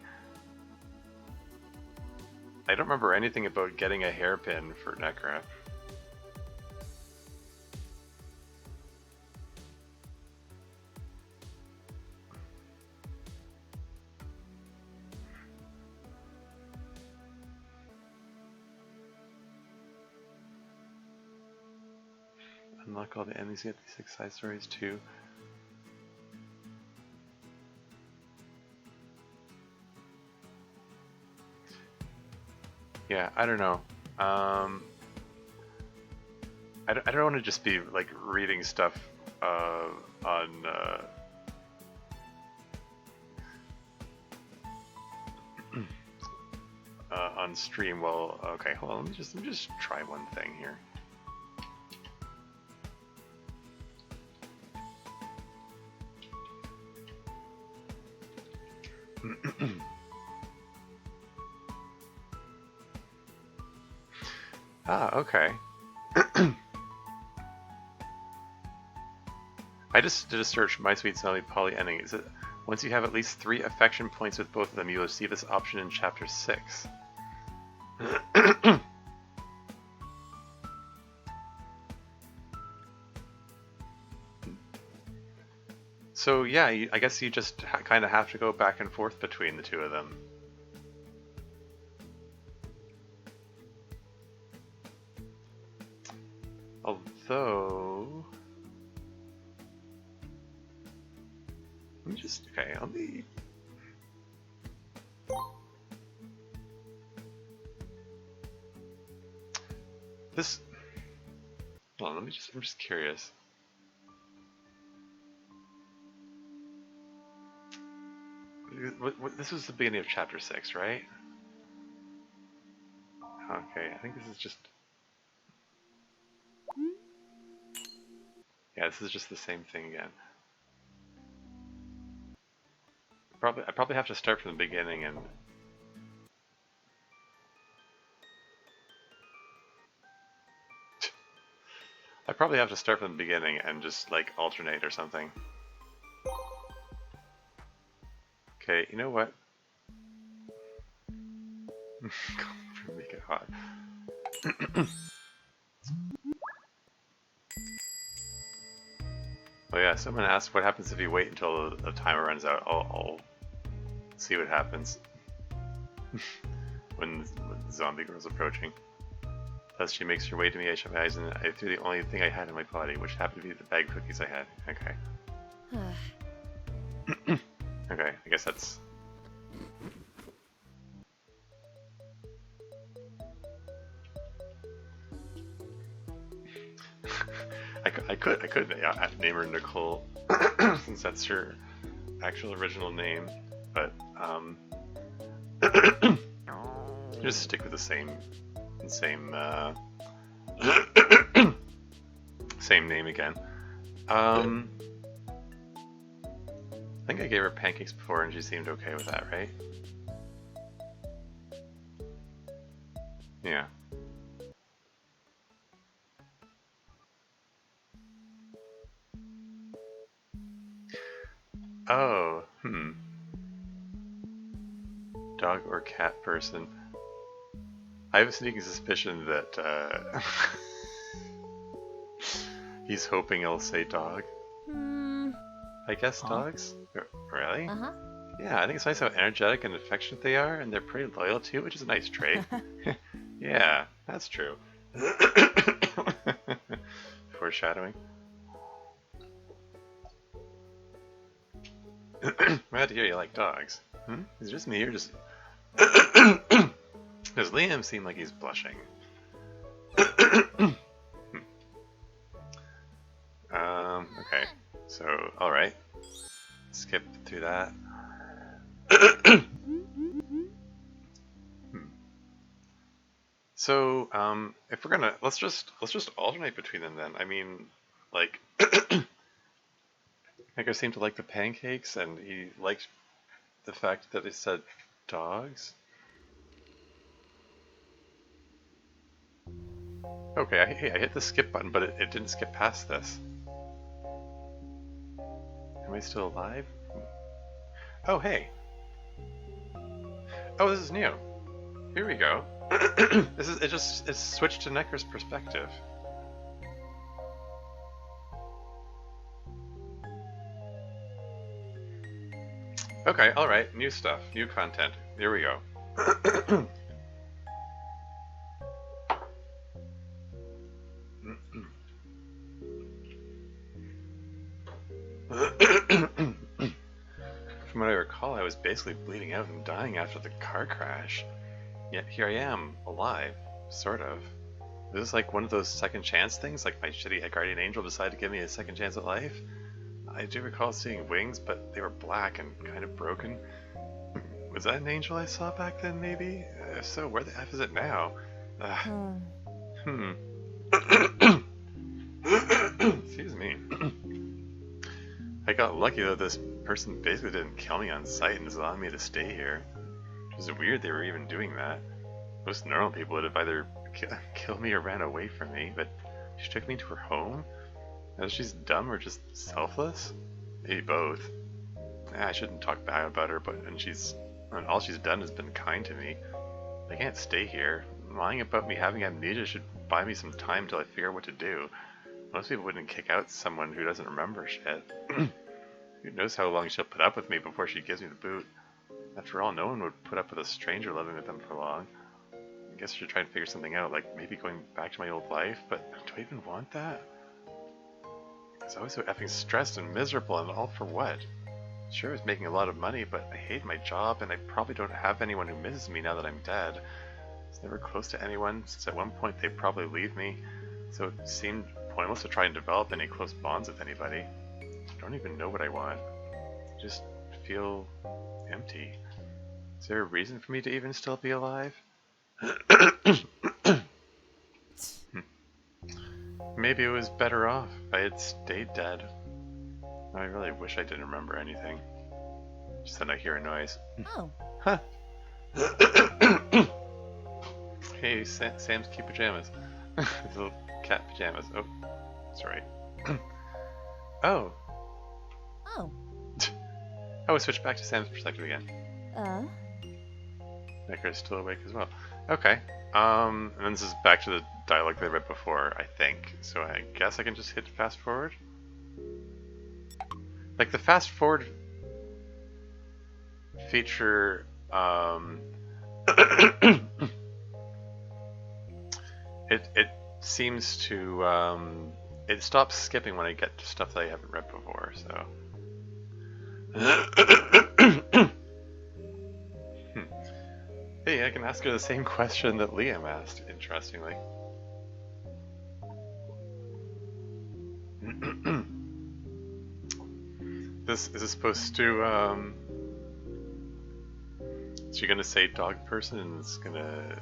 Speaker 1: I don't remember anything about getting a hairpin for Necra. Unlock all the enemies, get these 6 side stories too. Yeah, I don't know. I don't want to just be like reading stuff on stream. Well, okay, hold on. Let me just try one thing here. Okay. I just did a search. My sweet zombie poly ending. Is it once you have at least 3 affection points with both of them, you will see this option in chapter 6. So yeah, I guess you just kind of have to go back and forth between the two of them. Although, let me just, okay, let me, this, hold on, I'm just curious. This was the beginning of chapter 6, right? Okay, I think this is just, yeah, this is just the same thing again. I probably have to start from the beginning and I probably have to start from the beginning and just like alternate or something. Okay, you know what? Make it hot. Oh yeah, someone asked what happens if you wait until the timer runs out. I'll see what happens when the zombie girl's approaching. Thus she makes her way to me, I shut my eyes, and I threw the only thing I had in my body, which happened to be the bag of cookies I had. Okay. Okay, I guess that's... I could name her Nicole, since that's her actual original name, but just stick with the same same name again. I think I gave her pancakes before and she seemed okay with that, right? Yeah. Oh, dog or cat person. I have a sneaking suspicion that he's hoping I'll say dog. I guess dogs? Really? Yeah, I think it's nice how energetic and affectionate they are, and they're pretty loyal too, which is a nice trait. Yeah, that's true. Foreshadowing. I'm glad to hear you like dogs. Is it just me or just... Does Liam seem like he's blushing? Okay. So, alright. Skip through that. So, if we're gonna... Let's just alternate between them then. I mean, like... Edgar seemed to like the pancakes, and he liked the fact that it said dogs. Okay, I hit the skip button, but it didn't skip past this. Am I still alive? Oh, hey. Oh, this is new. Here we go. It's switched to Necker's perspective. Okay, alright, new stuff, new content. Here we go. From what I recall, I was basically bleeding out and dying after the car crash. Yet here I am, alive, sort of. Is this like one of those second chance things? Like my shitty guardian angel decided to give me a second chance at life? I do recall seeing wings, but they were black and kind of broken. Was that an angel I saw back then, maybe? If so, where the F is it now? Excuse me. I got lucky though, this person basically didn't kill me on sight and is allowing me to stay here. It was weird they were even doing that. Most normal people would have either killed me or ran away from me, but she took me to her home? Either she's dumb or just selfless? Maybe both. I shouldn't talk bad about her, but and all she's done has been kind to me. I can't stay here. Lying about me having amnesia should buy me some time till I figure out what to do. Most people wouldn't kick out someone who doesn't remember shit. Who knows how long she'll put up with me before she gives me the boot. After all, no one would put up with a stranger living with them for long. I guess I should try and figure something out, like maybe going back to my old life, but do I even want that? I was always so effing stressed and miserable, and all for what? Sure, I was making a lot of money, but I hate my job, and I probably don't have anyone who misses me now that I'm dead. I was never close to anyone, since at one point they'd probably leave me, so it seemed pointless to try and develop any close bonds with anybody. I don't even know what I want. I just feel empty. Is there a reason for me to even still be alive? Maybe it was better off if I had stayed dead. I really wish I didn't remember anything. Just then I hear a noise.
Speaker 2: Oh.
Speaker 1: Huh. Hey, Sam's cute pajamas. Little cat pajamas. Oh, that's right. Oh.
Speaker 2: Oh.
Speaker 1: I will switch back to Sam's perspective again.
Speaker 2: Uh.
Speaker 1: Necker's still awake as well. Okay. And then this is back to the dialogue that I read before, I think. So I guess I can just hit fast forward. Like the fast forward feature, it seems to it stops skipping when I get to stuff that I haven't read before. So. Hey, I can ask her the same question that Liam asked, interestingly. Is this supposed to, is she gonna say dog person and it's gonna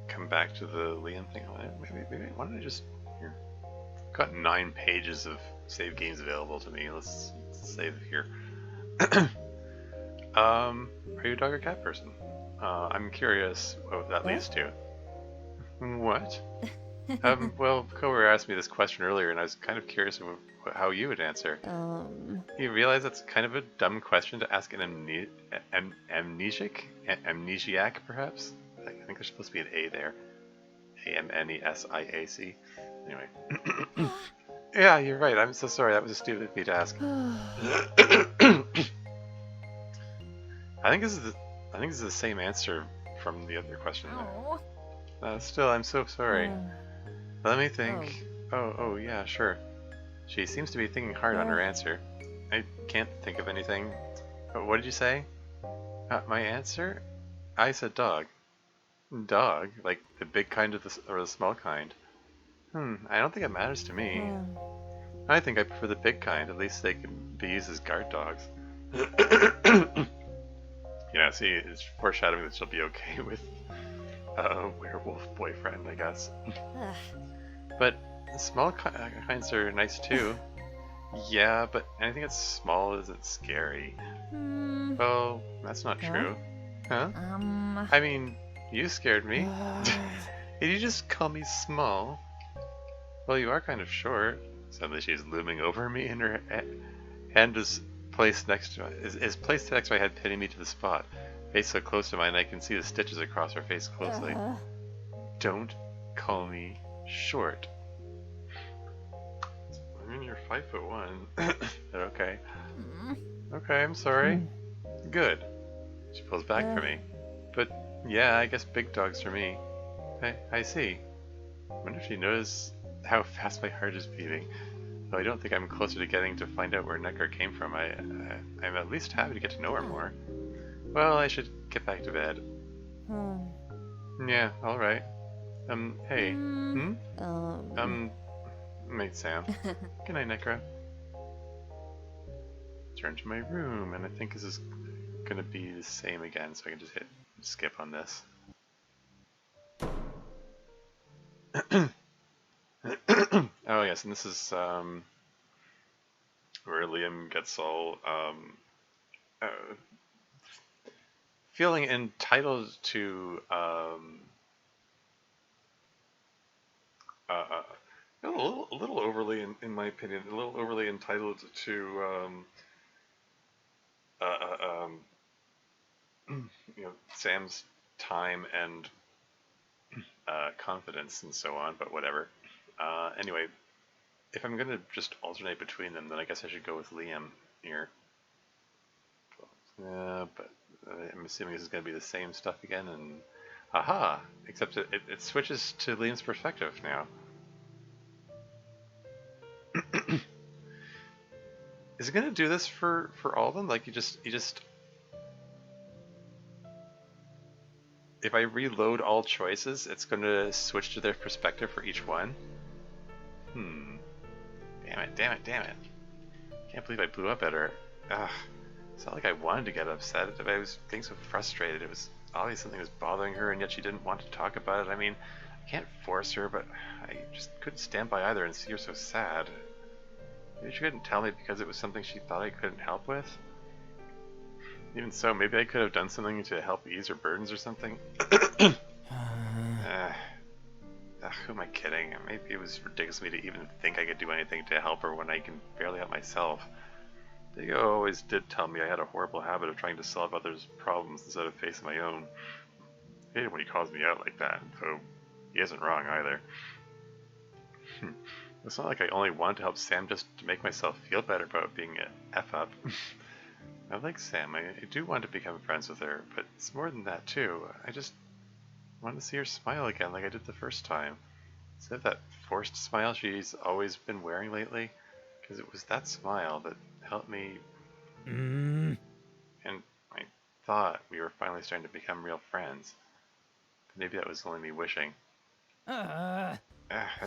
Speaker 1: come back to the Liam thing? Maybe, why don't I just, here. I've got 9 pages of save games available to me. Let's save here. Are you a dog or cat person? I'm curious what that leads to. What? Well, Cover asked me this question earlier, and I was kind of curious how you would answer. You realize that's kind of a dumb question to ask an amnesiac, perhaps? I think there's supposed to be an A there. A-M-N-E-S-I-A-C. Anyway. Yeah, you're right. I'm so sorry. That was stupid of me to ask. I think this is the same answer from the other question. Still, I'm so sorry. Let me think. Oh, yeah, sure. She seems to be thinking hard on her answer. I can't think of anything. What did you say? My answer? I said dog. Dog? Like the big kind or the small kind? I don't think it matters to me. I think I prefer the big kind. At least they can be used as guard dogs. Yeah, see, it's foreshadowing that she'll be okay with a werewolf boyfriend, I guess. But the small kinds are nice too. Yeah, but anything that's small isn't scary. Well, that's not true. Huh? I mean, you scared me. Did you just call me small? Well, you are kind of short. Suddenly she's looming over me and her hand is placed next to my head, pinning me to the spot. Face so close to mine I can see the stitches across her face closely. Don't call me short. I mean, you're 5'1". Okay. Okay, I'm sorry. Good. She pulls back from me. But yeah, I guess big dogs for me. I see. I wonder if she knows how fast my heart is beating. Though I don't think I'm closer to getting to find out where Neckar came from. I'm at least happy to get to know her more. Well, I should get back to bed. Yeah, alright. Hey. Hmm? Mate Sam. Good night, Necra. Turn to my room, and I think this is gonna be the same again, so I can just hit skip on this. Oh yes, and this is where Liam gets all uh, feeling entitled to a little overly, in my opinion, a little overly entitled to Sam's time and confidence and so on, but whatever. Anyway, if I'm gonna just alternate between them, then I guess I should go with Liam here. But I'm assuming this is gonna be the same stuff again, and aha! Except it switches to Liam's perspective now. Is it gonna do this for all of them? Like you just if I reload all choices, it's gonna switch to their perspective for each one? Damn it. Can't believe I blew up at her. Ugh. It's not like I wanted to get upset, but I was getting so frustrated. It was obvious something was bothering her, and yet she didn't want to talk about it. I mean, I can't force her, but I just couldn't stand by either and see her so sad. Maybe she couldn't tell me because it was something she thought I couldn't help with? Even so, maybe I could have done something to help ease her burdens or something. Who am I kidding? Maybe it was ridiculous of me to even think I could do anything to help her when I can barely help myself. Diego always did tell me I had a horrible habit of trying to solve others' problems instead of facing my own. I hate it when he calls me out like that, though he isn't wrong either. It's not like I only wanted to help Sam just to make myself feel better about being an F-up. I like Sam, I do want to become friends with her, but it's more than that too. I just want to see her smile again like I did the first time. Instead of that forced smile she's always been wearing lately, because it was that smile that helped me. And I thought we were finally starting to become real friends. But maybe that was only me wishing. That's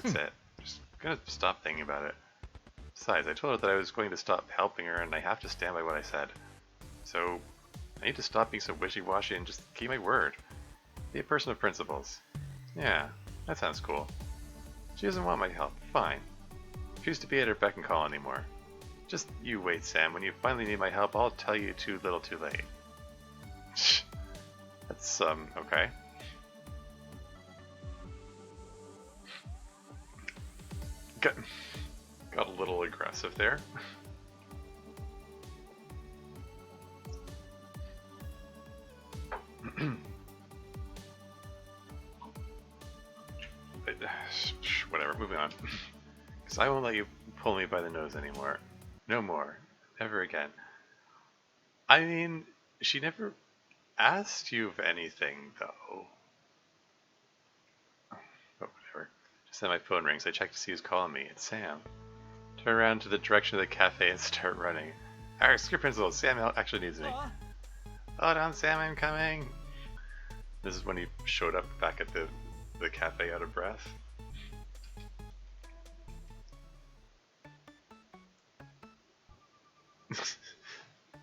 Speaker 1: it. Just gonna stop thinking about it. Besides, I told her that I was going to stop helping her, and I have to stand by what I said. So, I need to stop being so wishy-washy and just keep my word. Be a person of principles. Yeah, that sounds cool. She doesn't want my help. Fine. Refuse to be at her beck and call anymore. Just you wait, Sam. When you finally need my help, I'll tell you too little too late. That's, okay. Got a little aggressive there. Whatever, moving on. Because I won't let you pull me by the nose anymore. No more. Never again. I mean, she never asked you of anything, though. But whatever. Just then my phone rings. I check to see who's calling me. It's Sam. Turn around to the direction of the cafe and start running. Alright, screw principal. Sam actually needs me. Hold on, Sam, I'm coming. This is when he showed up back at the cafe out of breath.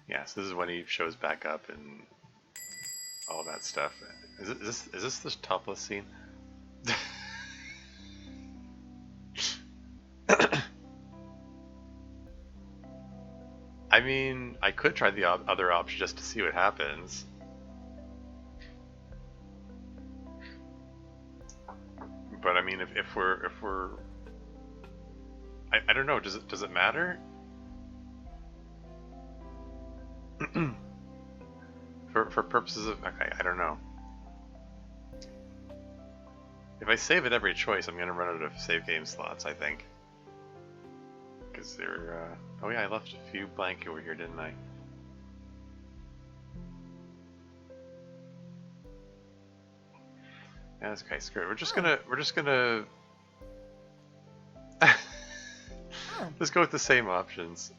Speaker 1: Yes, this is when he shows back up and all that stuff. Is this the topless scene? I mean, I could try the other option just to see what happens. But I mean, if we're I don't know. Does it matter? for purposes of okay, I don't know. If I save at every choice, I'm gonna run out of save game slots, I think. Because they're oh yeah, I left a few blank over here, didn't I? Yeah, that's okay. Screw it. We're just gonna Just go with the same options.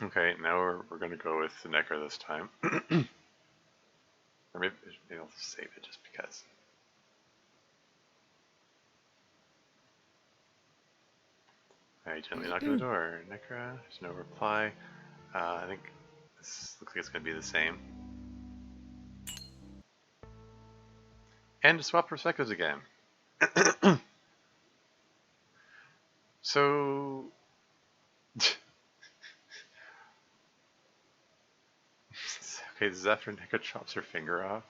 Speaker 1: Okay, now we're gonna go with the Necker this time. Or maybe I'll save it just because. I gently knock on the door. Necra, there's no reply. I think this looks like it's gonna be the same. And to swap perspectives again. So... okay, this is after Nika chops her finger off.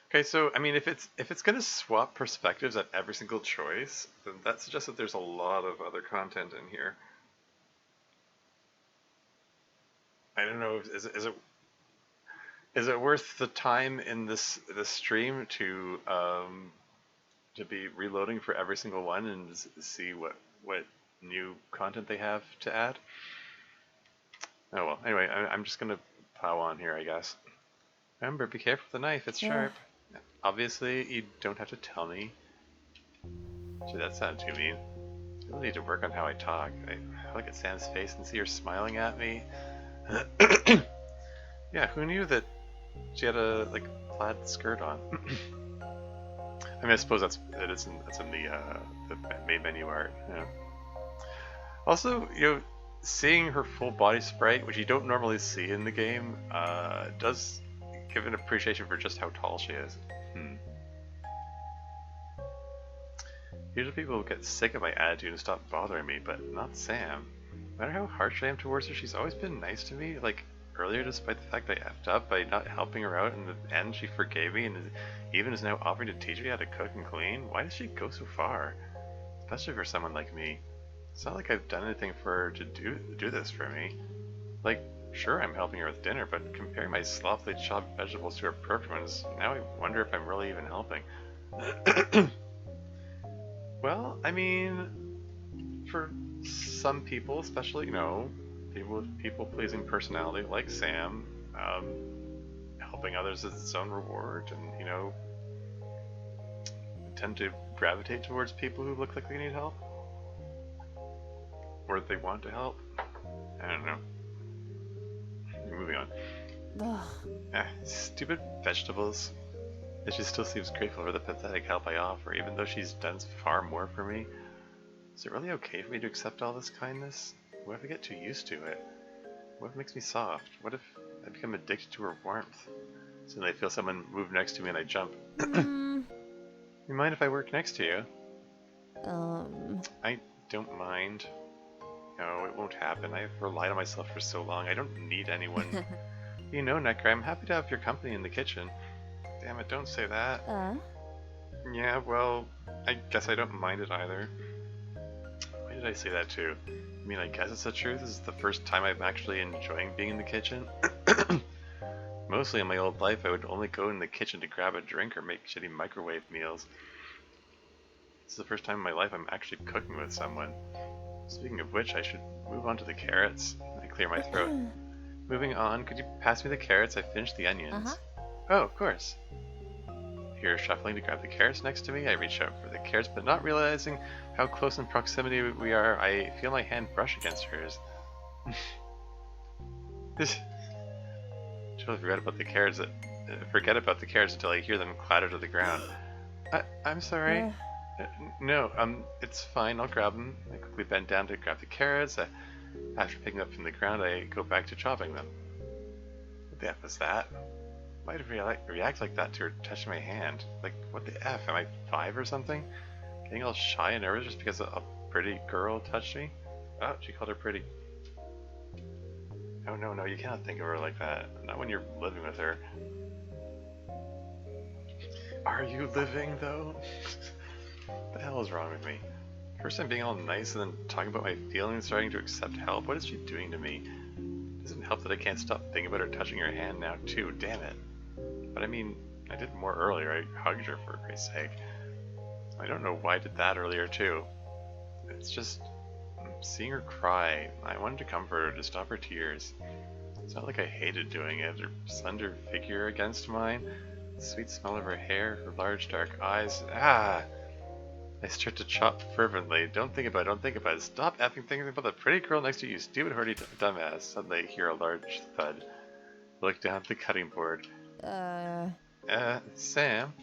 Speaker 1: Okay, so I mean, if it's gonna swap perspectives at every single choice, then that suggests that there's a lot of other content in here. I don't know. Is it worth the time in this stream to be reloading for every single one and see what new content they have to add? Oh well. Anyway, I'm just gonna plow on here, I guess. Remember, be careful with the knife. It's sharp. Obviously, you don't have to tell me. Gee, that sounded too mean. I really need to work on how I talk. I look at Sam's face and see her smiling at me. Yeah, who knew that she had a plaid skirt on? I mean, I suppose that's in the main menu art. Yeah. Also, seeing her full body sprite, which you don't normally see in the game, does give an appreciation for just how tall she is. Usually people get sick of my attitude and stop bothering me, but not Sam. No matter how harsh I am towards her, she's always been nice to me. Like earlier, despite the fact I effed up by not helping her out, in the end she forgave me and even is now offering to teach me how to cook and clean. Why does she go so far? Especially for someone like me. It's not like I've done anything for her to do this for me. Like, sure, I'm helping her with dinner, but comparing my sloppily chopped vegetables to her perfect ones, now I wonder if I'm really even helping. Well, I mean, for some people, especially, people with people-pleasing personality like Sam, helping others is its own reward, and, tend to gravitate towards people who look like they need help. Or they want to help. I don't know. Moving on. Stupid vegetables. And she still seems grateful for the pathetic help I offer, even though she's done far more for me. Is it really okay for me to accept all this kindness? What if I get too used to it? What if it makes me soft? What if I become addicted to her warmth? Suddenly I feel someone move next to me and I jump. You mind if I work next to you? I don't mind. No, it won't happen. I've relied on myself for so long. I don't need anyone. Necker, I'm happy to have your company in the kitchen. Damn it, don't say that. Yeah, well, I guess I don't mind it either. Why did I say that too? I mean, I guess it's the truth. This is the first time I'm actually enjoying being in the kitchen. Mostly in my old life, I would only go in the kitchen to grab a drink or make shitty microwave meals. This is the first time in my life I'm actually cooking with someone. Speaking of which, I should move on to the carrots. I clear my throat. Moving on, could you pass me the carrots? I finished the onions. Oh, of course. Here, shuffling to grab the carrots next to me, I reach out for the carrots, but not realizing how close in proximity we are, I feel my hand brush against hers. Totally forget about the carrots. Forget about the carrots until I hear them clatter to the ground. I'm sorry. No, it's fine. I'll grab them. I quickly bend down to grab the carrots. After picking up from the ground, I go back to chopping them. What the F was that? Why did I react like that to her touching my hand? Like, what the F? Am I 5 or something? Getting all shy and nervous just because a pretty girl touched me? Oh, she called her pretty. Oh, no, you cannot think of her like that. Not when you're living with her. Are you living, though? What the hell is wrong with me? First I'm being all nice and then talking about my feelings, starting to accept help. What is she doing to me? Doesn't help that I can't stop thinking about her touching her hand now too, damn it. But I mean, I did more earlier. I hugged her for Christ's sake. I don't know why I did that earlier too. It's just seeing her cry. I wanted to comfort her, to stop her tears. It's not like I hated doing it. Her slender figure against mine, the sweet smell of her hair, her large dark eyes. Ah! I start to chop fervently. Don't think about it, don't think about it. Stop effing thinking about the pretty girl next to you, stupid horny dumbass. Suddenly I hear a large thud. I look down at the cutting board. Sam?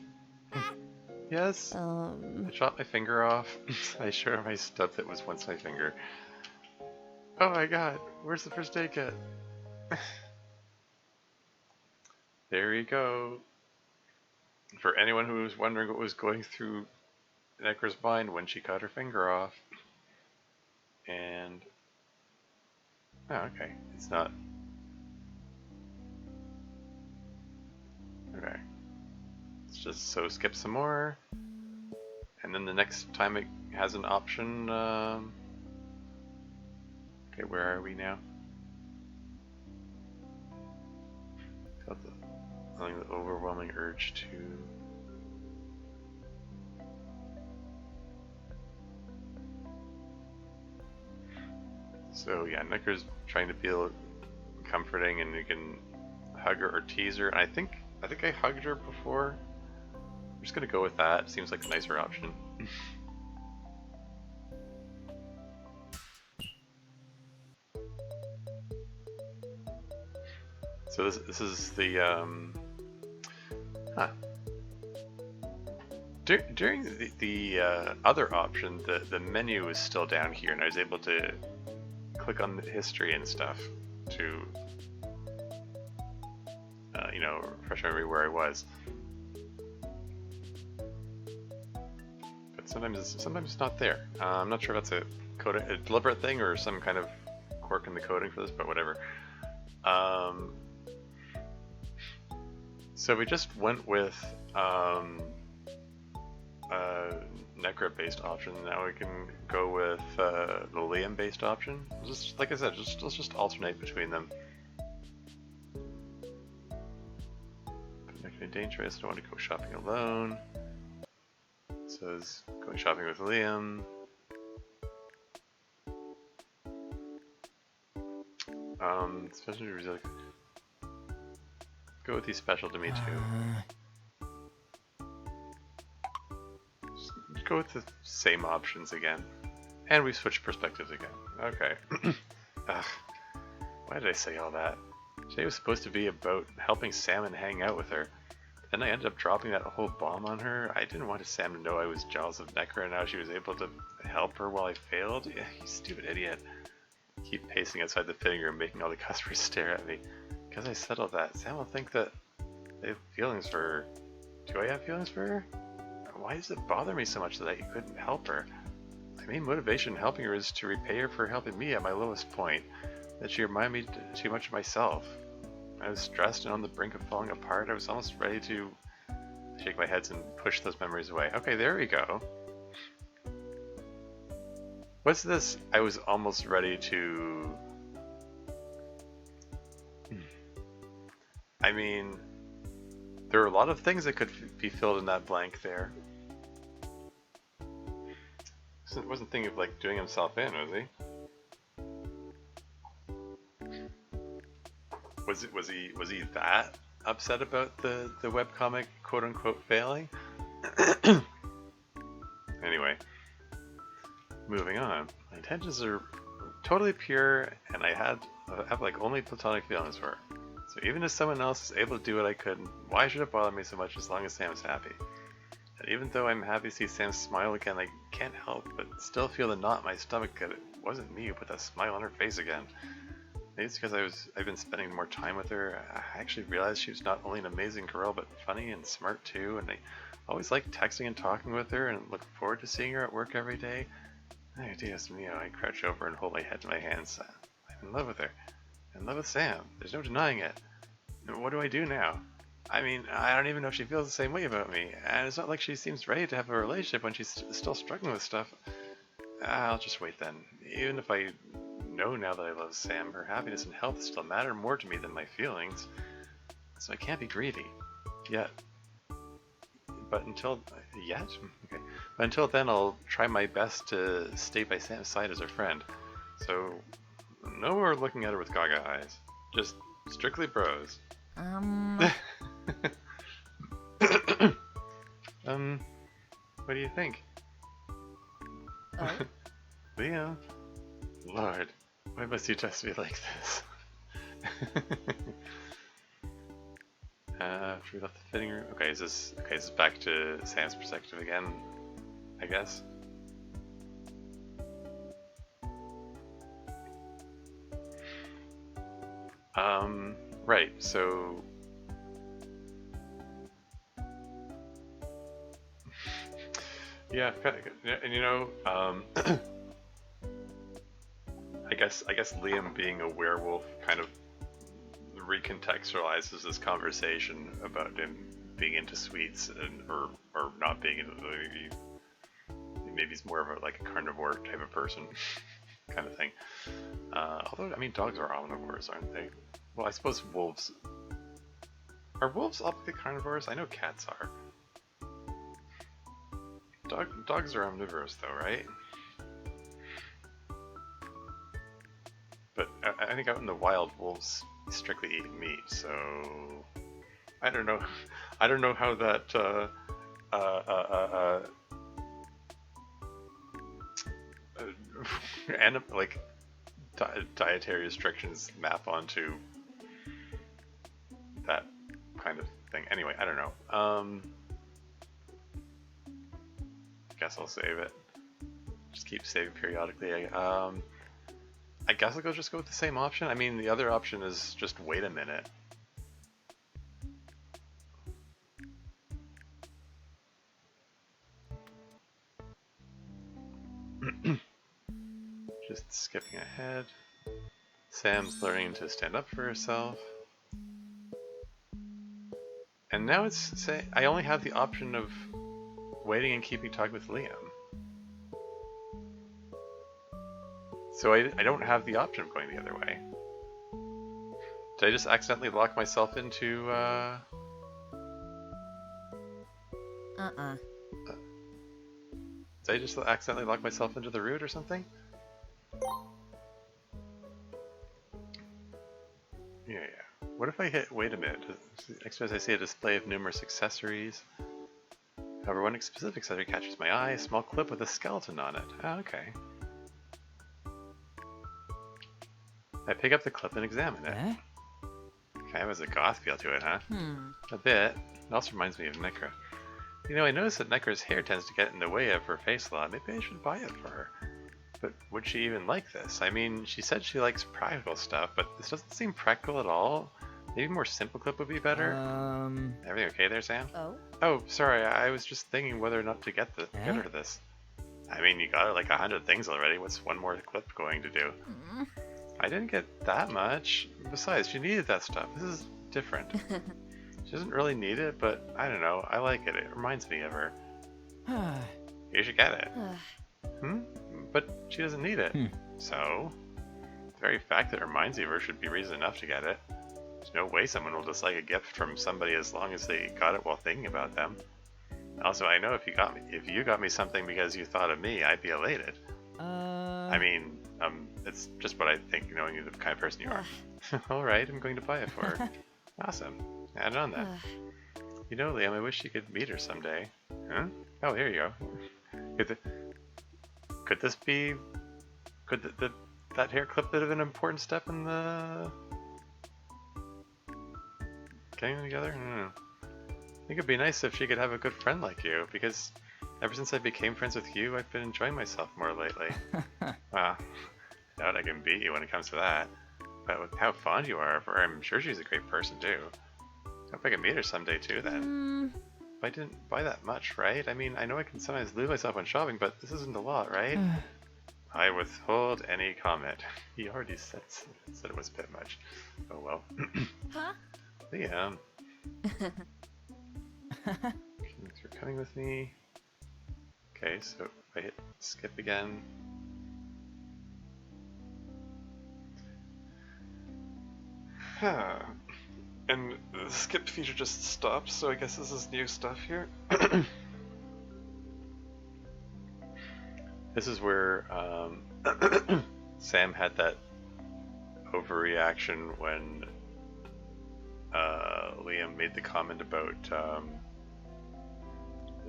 Speaker 1: Yes? I chopped my finger off. I showed her my stub that was once my finger. Oh my god, where's the first aid kit? There you go. For anyone who was wondering what was going through Necra's mind when she cut her finger off. And... oh, okay. It's not... okay. Let's just so skip some more. And then the next time it has an option... okay, where are we now? Felt the overwhelming urge to... so yeah, Necra's trying to feel comforting, and you can hug her or tease her. And I think I hugged her before. I'm just gonna go with that. Seems like a nicer option. So this is the during the other option, the menu is still down here, and I was able to click on the history and stuff to you know, refresh memory where I was. But sometimes it's not there. I'm not sure if that's a deliberate thing or some kind of quirk in the coding for this, but whatever. So we just went with Necra-based option. Now we can go with the Liam-based option. Just like I said, let's just alternate between them. Not gonna be dangerous. I don't want to go shopping alone. It says going shopping with Liam. Especially like, go with these special to me too. Just go with the same options again. And we switched perspectives again. Okay. Ugh. Why did I say all that? Today was supposed to be about helping Sam and hang out with her. Then I ended up dropping that whole bomb on her. I didn't want Sam to know I was jealous of Necra and how she was able to help her while I failed. Yeah, you stupid idiot. Keep pacing outside the fitting room, making all the customers stare at me. Because I settled that, Sam will think that I have feelings for her. Do I have feelings for her? Why does it bother me so much that you couldn't help her? My main motivation in helping her is to repay her for helping me at my lowest point. That she reminded me too much of myself. I was stressed and on the brink of falling apart. I was almost ready to shake my head and push those memories away. Okay, there we go. What's this? I was almost ready to... I mean, there are a lot of things that could be filled in that blank there. Wasn't thinking of like doing himself in, was he? Was he that upset about the webcomic quote unquote failing? Anyway. Moving on. My intentions are totally pure, and I have like only platonic feelings for her. So even if someone else is able to do what I couldn't, why should it bother me so much as long as Sam's happy? And even though I'm happy to see Sam smile again, I can't help but still feel the knot in my stomach that it wasn't me who put that smile on her face again. Maybe it's because I've been spending more time with her. I actually realized she was not only an amazing girl, but funny and smart too, and I always liked texting and talking with her, and look forward to seeing her at work every day. Oh, Dios mío, I crouch over and hold my head to my hands. I'm in love with her. I'm in love with Sam. There's no denying it. What do I do now? I mean, I don't even know if she feels the same way about me. And it's not like she seems ready to have a relationship when she's still struggling with stuff. I'll just wait then. Even if I know now that I love Sam, her happiness and health still matter more to me than my feelings. So I can't be greedy. Yet, but until yet, okay. But until then, I'll try my best to stay by Sam's side as her friend. So, no more looking at her with gaga eyes. Just strictly bros. What do you think?
Speaker 2: Oh?
Speaker 1: Leo? Lord, why must you just be like this? After we left the fitting room. Okay, is this back to Sam's perspective again, I guess? Right, so yeah, and you know, I guess Liam being a werewolf kind of recontextualizes this conversation about him being into sweets and or not being into maybe he's more of a like a carnivore type of person kind of thing. Although I mean dogs are omnivores, aren't they? Well, I suppose wolves are obviously carnivores. I know cats are. Dogs are omnivorous though, right? But I think out in the wild, wolves strictly eat meat, so I don't know. I don't know how that like dietary restrictions map onto that kind of thing. Anyway, I don't know. Guess I'll save it. Just keep saving periodically. I guess I'll just go with the same option. I mean, the other option is just wait a minute. Just skipping ahead. Sam's learning to stand up for herself. And now it's say I only have the option of waiting and keeping talk with Liam. So I don't have the option of going the other way. Did I just accidentally lock myself into, Did I just accidentally lock myself into the route or something? Yeah. What if I hit, wait a minute, next time I see a display of numerous accessories. However, one specific accessory catches my eye, a small clip with a skeleton on it. Oh, okay. I pick up the clip and examine it.
Speaker 2: Eh?
Speaker 1: Kind of has a goth feel to it, huh? A bit. It also reminds me of Nekra. You know, I noticed that Nekra's hair tends to get in the way of her face a lot. Maybe I should buy it for her. But would she even like this? I mean, she said she likes practical stuff, but this doesn't seem practical at all. Maybe more simple clip would be better. Everything okay there, Sam?
Speaker 2: Oh?
Speaker 1: Oh, sorry, I was just thinking whether or not to get her this. I mean, you got her like 100 things already. What's one more clip going to do? I didn't get that much. Besides, she needed that stuff. This is different. She doesn't really need it, but I don't know. I like it. It reminds me of her. You should get it. But she doesn't need it. So, the very fact that it reminds you of her should be reason enough to get it. There's no way someone will dislike a gift from somebody as long as they got it while thinking about them. Also, I know if you got me something because you thought of me, I'd be elated. I mean, it's just what I think, knowing you the kind of person you are. Alright, I'm going to buy it for her. Awesome. Add on that. You know, Liam, I wish you could meet her someday. Huh? Oh, here you go. Could this be... Could that hair clip bit of an important step in the... getting them together? I don't know. I think it'd be nice if she could have a good friend like you, because ever since I became friends with you, I've been enjoying myself more lately. Wow. I doubt I can beat you when it comes to that. But with how fond you are of her, I'm sure she's a great person too. Hope I can meet her someday too then. But I didn't buy that much, right? I mean, I know I can sometimes lose myself when shopping, but this isn't a lot, right? I withhold any comment. He already said it was a bit much. Oh well.
Speaker 2: Huh?
Speaker 1: Liam. Thanks for coming with me. Okay, so if I hit skip again. And the skip feature just stopped, so I guess this is new stuff here. This is where Sam had that overreaction when Liam made the comment about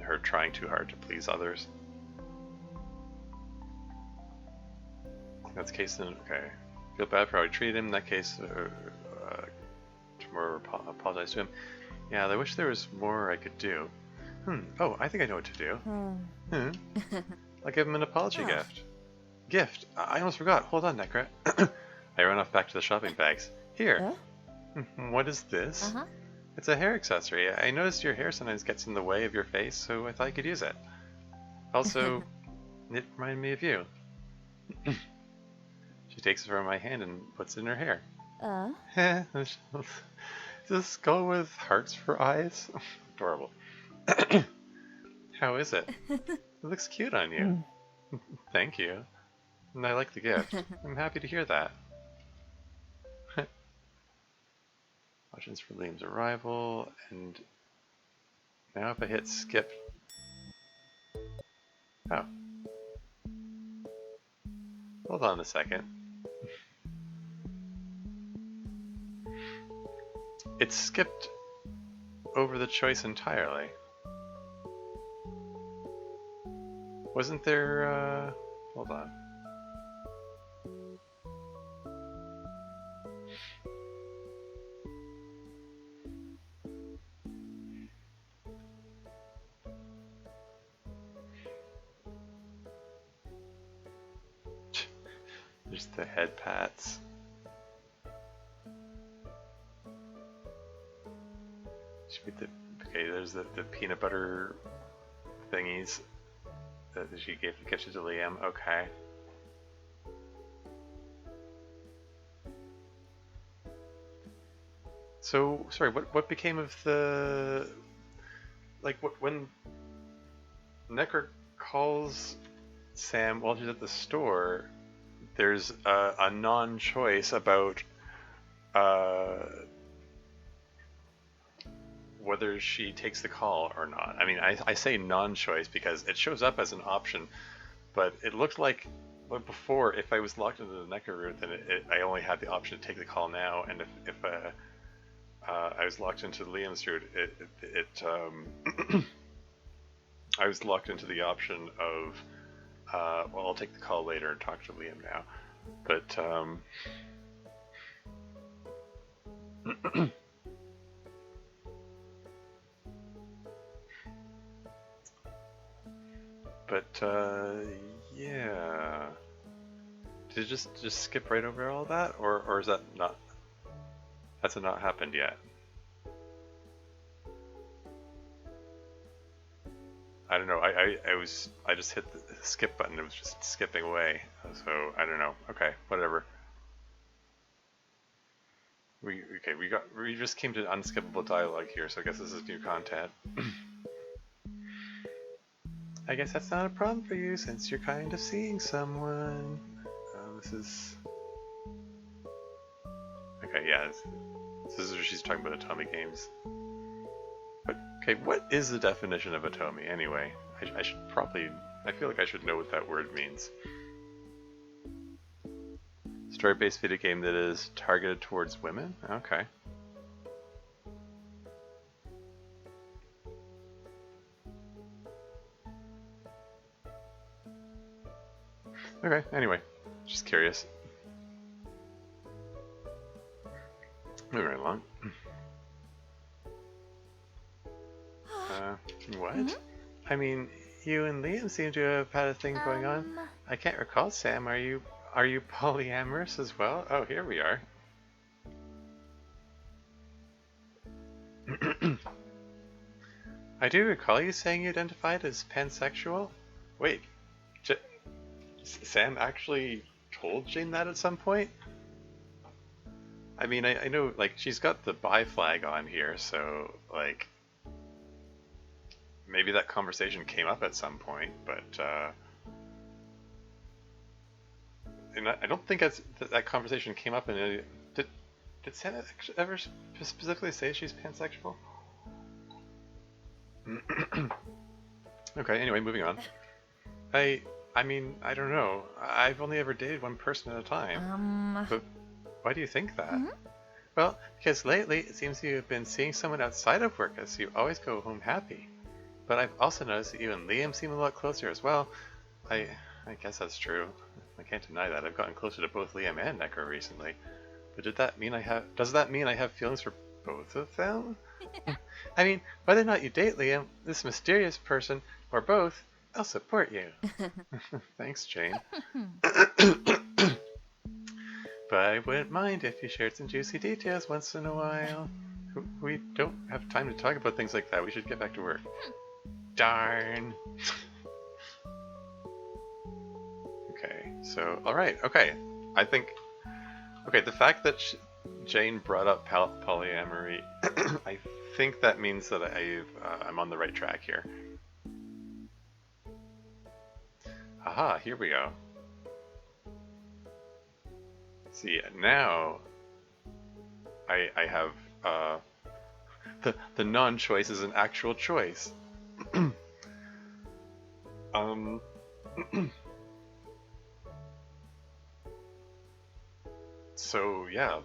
Speaker 1: her trying too hard to please others. That's the case then. Okay. Feel bad for how I treated him. In that case, tomorrow apologize to him. Yeah, I wish there was more I could do. Oh, I think I know what to do. I'll give him an apology gift. Gift? I almost forgot. Hold on, Necra. I ran off back to the shopping bags. Here. What is this? It's a hair accessory. I noticed your hair sometimes gets in the way of your face, so I thought you could use it. Also, it reminded me of you. She takes it from my hand and puts it in her hair. Is this skull with hearts for eyes? Adorable. How is it? It looks cute on you. Thank you. And I like the gift. I'm happy to hear that. Options for Liam's arrival, and now if I hit skip. Oh. Hold on a second. It skipped over the choice entirely. Wasn't there, hold on. There's the head pats. Should be okay, there's the peanut butter thingies that she gave to get you to Liam. Okay. So, sorry, what became of the... Like, when Necker calls Sam while she's at the store, there's a non-choice about whether she takes the call or not. I mean, I say non-choice because it shows up as an option, but it looked like before, if I was locked into the Necker route, then I only had the option to take the call now, and if I was locked into Liam's route, I was locked into the option of well, I'll take the call later and talk to Liam now. But yeah. Did it just skip right over all that, or is that not? That's not happened yet. I don't know. I just hit the skip button. It was just skipping away. So I don't know. Okay, whatever. We just came to unskippable dialogue here. So I guess this is new content. I guess that's not a problem for you since you're kind of seeing someone. This is okay. Yeah, this is where she's talking about Atomic games. But, okay, what is the definition of Atomi anyway? I should probably... I feel like I should know what that word means. Story-based video game that is targeted towards women? Okay. Okay, anyway. Just curious. Moving right along. What? I mean, you and Liam seem to have had a thing going on. I can't recall, Sam. Are you polyamorous as well? Oh, here we are. I do recall you saying you identified as pansexual. Wait, Sam actually told Jane that at some point? I mean, I know, like, she's got the bi flag on here, so, like... Maybe that conversation came up at some point, but and I don't think that conversation came up in any. Did Santa ever specifically say she's pansexual? Okay, anyway, moving on. I mean, I don't know. I've only ever dated one person at a time. But why do you think that? Well, because lately it seems you've been seeing someone outside of work as you always go home happy. But I've also noticed that you and Liam seem a lot closer as well. I guess that's true. I can't deny that. I've gotten closer to both Liam and Necro recently. But does that mean I have feelings for both of them? I mean, whether or not you date Liam, this mysterious person, or both, I'll support you. Thanks, Jane. But I wouldn't mind if you shared some juicy details once in a while. We don't have time to talk about things like that. We should get back to work. Darn. Okay, so, alright, okay. I think, okay, the fact that Jane brought up polyamory, I think that means that I'm on the right track here. Aha, here we go. See, now I have the non-choice is an actual choice. So yeah,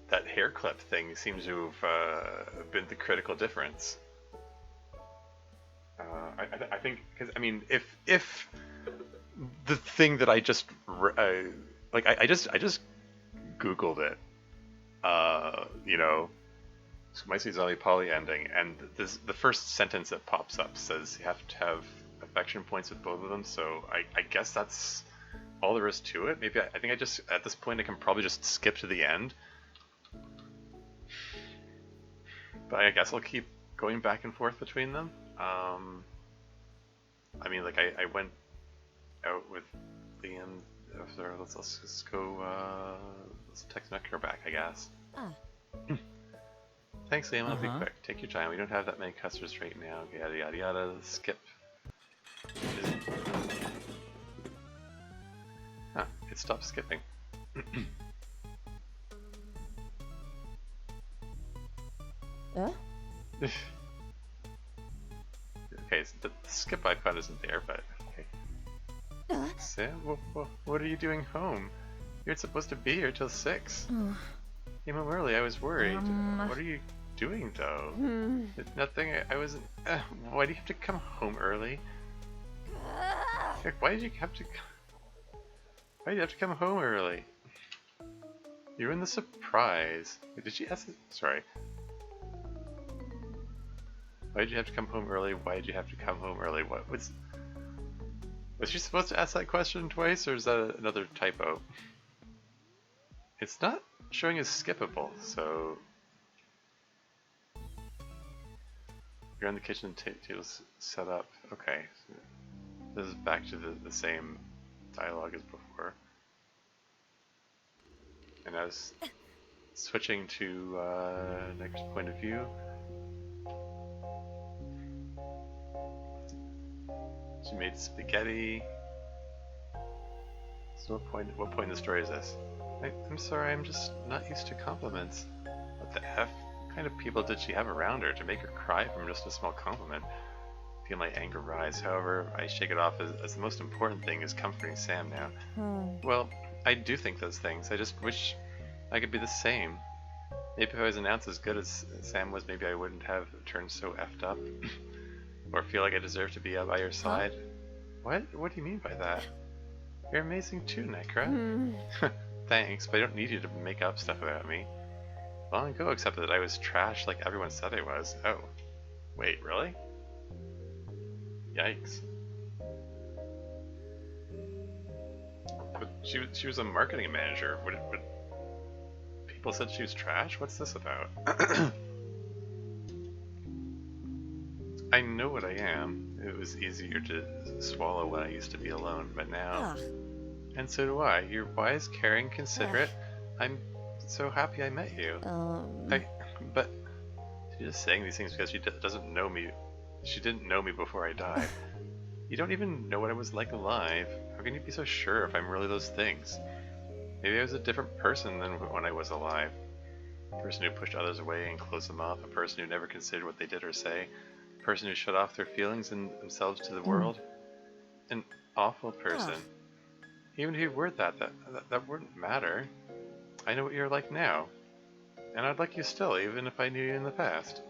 Speaker 1: that hair clip thing seems to have been the critical difference. I think, because I mean, if the thing that I just like I just Googled it, you know, my only poly ending, and the first sentence that pops up says you have to have affection points with both of them. So I guess that's all there is to it. Maybe I think I just, at this point, I can probably just skip to the end. But I guess I'll keep going back and forth between them. I mean, like, I went out with Liam. Let's just go, let's text Necro back, I guess. Thanks, Liam. I'll be quick. Take your time. We don't have that many customers right now. Yada, yada, yada. Skip. Huh, it stopped skipping. Okay, so the skip icon isn't there, but okay. Sam, what are you doing home? You're supposed to be here till 6. Came home early, I was worried. What are you doing, though? Nothing, I wasn't... why do you have to come home early? Why did you have to... Why did you have to come home early? You ruined the surprise. Wait, did she ask it? Sorry. Why did you have to come home early? Why did you have to come home early? What was she supposed to ask that question twice, or is that another typo? It's not showing as skippable, so you're on the kitchen tables set up. Okay, so this is back to the same dialogue as before, and I was switching to next point of view. She made spaghetti. So what point in the story is this? I'm sorry, I'm just not used to compliments. What the F? What kind of people did she have around her to make her cry from just a small compliment? I feel my anger rise. However, I shake it off as the most important thing is comforting Sam now. Well, I do think those things. I just wish I could be the same. Maybe if I was an ounce as good as Sam was, maybe I wouldn't have turned so effed up. Or feel like I deserve to be by your side. What? What do you mean by that? You're amazing too, Nekra. Thanks, but I don't need you to make up stuff about me. Long ago accepted that I was trash like everyone said I was. Oh. Wait, really? Yikes. But she was a marketing manager. What people said she was trash? What's this about? I know what I am. It was easier to swallow when I used to be alone, but now... And so do I. You're wise, caring, considerate. I'm so happy I met you. But she's just saying these things because she doesn't know me. She didn't know me before I died. You don't even know what I was like alive. How can you be so sure if I'm really those things? Maybe I was a different person than when I was alive. A person who pushed others away and closed them off. A person who never considered what they did or say. A person who shut off their feelings and themselves to the world. An awful person. Even if you were that wouldn't matter. I know what you're like now. And I'd like you still, even if I knew you in the past.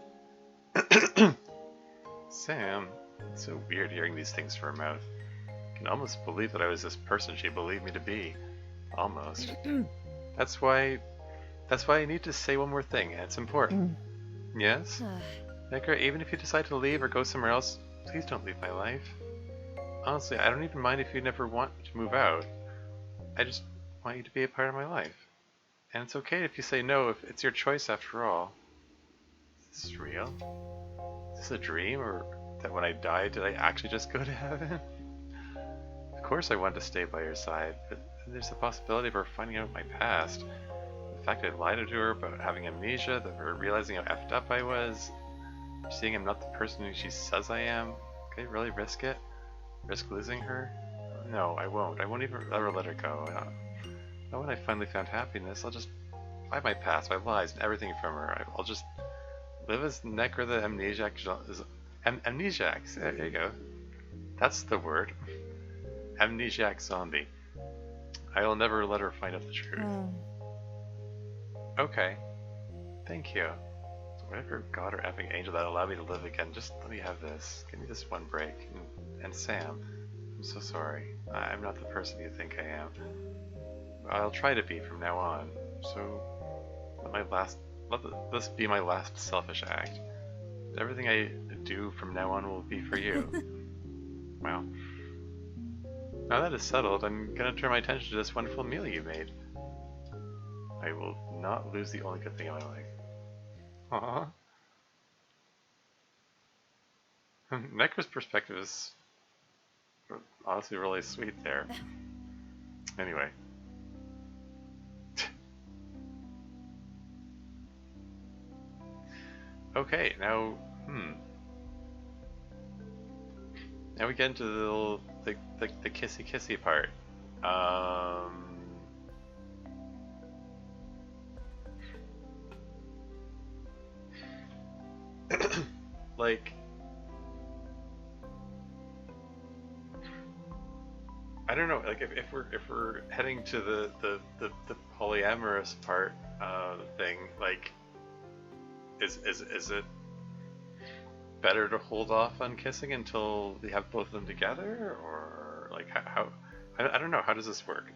Speaker 1: Sam, it's so weird hearing these things from her mouth. I can almost believe that I was this person she believed me to be. Almost. That's why I need to say one more thing, and it's important. Yes? Necker, even if you decide to leave or go somewhere else, please don't leave my life. Honestly, I don't even mind if you never want to move out. I just want you to be a part of my life. And it's okay if you say no, if it's your choice after all. Is this real? Is this a dream, or that when I died, did I actually just go to heaven? Of course I want to stay by your side, but there's the possibility of her finding out my past. The fact I lied to her about having amnesia, that her realizing how effed up I was, seeing I'm not the person who she says I am. Can I really risk it? Risk losing her? No, I won't. I won't even ever let her go. Now when I finally found happiness, I'll just hide my past, my lies, and everything from her. I'll just live as Necker the Amnesiac. Amnesiac, there you go. That's the word. Amnesiac zombie. I will never let her find out the truth. Okay. Thank you. Whatever god or effing angel that allowed me to live again, just let me have this. Give me this one break. And Sam, I'm so sorry. I'm not the person you think I am. I'll try to be from now on. So, let this be my last selfish act. Everything I do from now on will be for you. Wow. Now that is settled, I'm gonna turn my attention to this wonderful meal you made. I will not lose the only good thing in my life. Aww. Necker's perspective is honestly really sweet there. Anyway. Okay, now, now we get into the kissy kissy part. Like, I don't know. Like, if we're heading to the polyamorous part thing, like, is it better to hold off on kissing until we have both of them together, or like how I don't know. How does this work?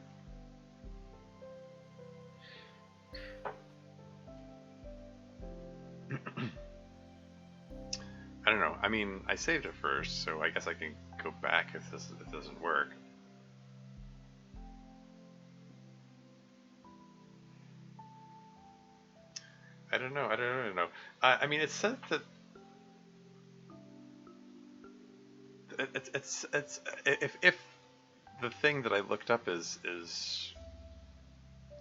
Speaker 1: I don't know. I mean, I saved it first, so I guess I can go back if this doesn't work. I don't know. I don't know. I mean, it said that it's if the thing that I looked up is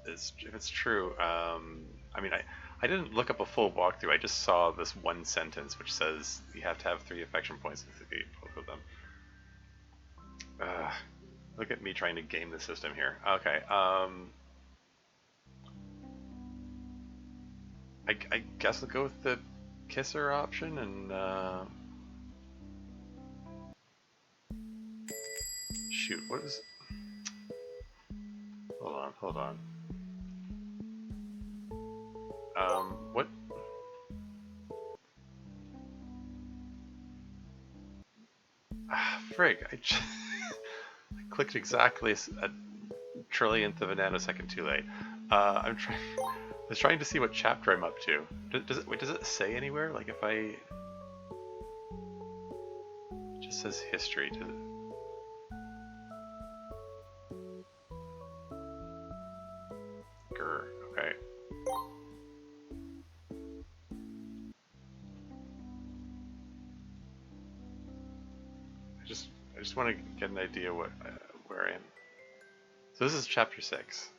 Speaker 1: if it's true. I mean, I didn't look up a full walkthrough. I just saw this one sentence which says you have to have 3 affection points to get both of them. Look at me trying to game the system here. Okay. I guess I'll go with the kisser option and shoot. What is? Hold on. What? Frig! I clicked exactly a trillionth of a nanosecond too late. I was trying to see what chapter I'm up to. Does it say anywhere? Like if I... It just says history. Grr, okay. I just want to get an idea where I am. So this is chapter 6.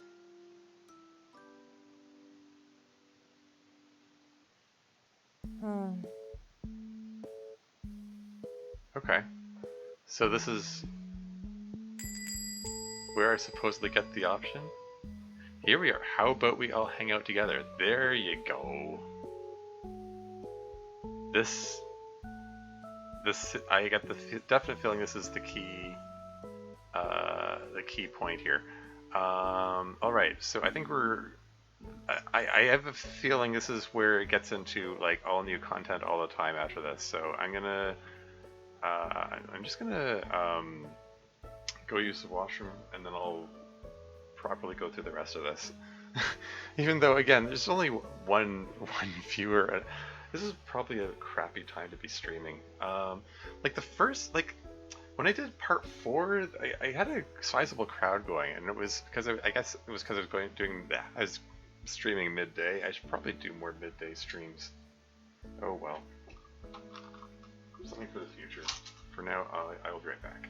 Speaker 1: Okay. So this is where I supposedly get the option? Here we are. How about we all hang out together? There you go. This, I get the definite feeling this is the key point here. All right, so I think I have a feeling this is where it gets into like all new content all the time after this. So I'm just gonna go use the washroom, and then I'll properly go through the rest of this. Even though, again, there's only one viewer. This is probably a crappy time to be streaming. Like the first, like when I did part 4, I had a sizable crowd going, and it was because I guess it was because I was I was streaming midday. I should probably do more midday streams. Oh well. Something for the future. For now, I will be right back.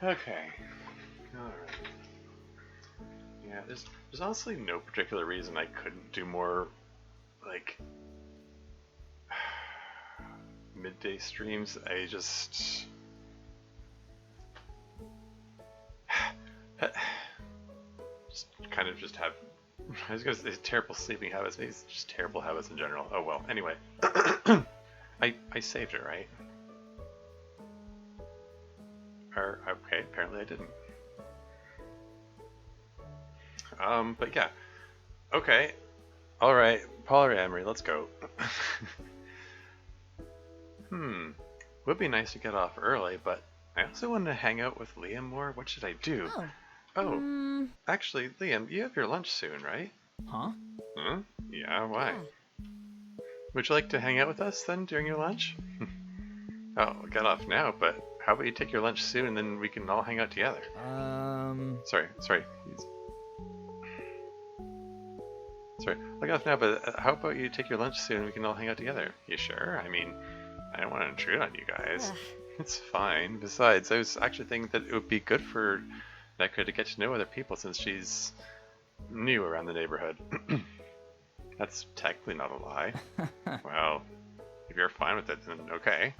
Speaker 1: Okay. Alright. Yeah, there's honestly no particular reason I couldn't do more, like, midday streams. I just kind of just have, I was gonna say terrible sleeping habits, maybe it's just terrible habits in general. Oh well, anyway. I saved it, right? Or, okay, apparently I didn't. But yeah. Okay. Alright, polyamory, let's go. Would be nice to get off early, but I also want to hang out with Liam more. What should I do? Oh, actually, Liam, you have your lunch soon, right?
Speaker 3: Huh?
Speaker 1: Huh? Yeah, why? Would you like to hang out with us then during your lunch? Oh, we'll get off now, but how about you take your lunch soon and then we can all hang out together? Sorry. Sorry, I'll get off now, but how about you take your lunch soon and we can all hang out together? You sure? I mean, I don't want to intrude on you guys. It's fine. Besides, I was actually thinking that it would be good for Nekra to get to know other people since she's new around the neighborhood. That's technically not a lie. Well, if you're fine with it, then okay.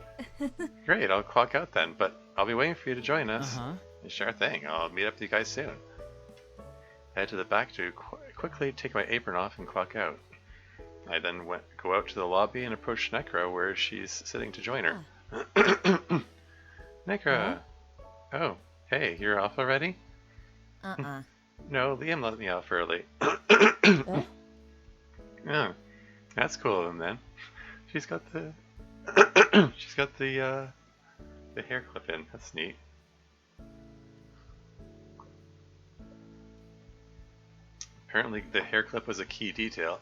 Speaker 1: Great, I'll clock out then, but I'll be waiting for you to join us. Sure thing, I'll meet up with you guys soon. Head to the back to quickly take my apron off and clock out. I then go out to the lobby and approach Nekra where she's sitting to join her. Nekra! Oh, hey, you're off already?
Speaker 2: Uh-uh.
Speaker 1: No, Liam let me off early. Oh, that's cool of him then. She's got the she's got the hair clip in. That's neat. Apparently the hair clip was a key detail.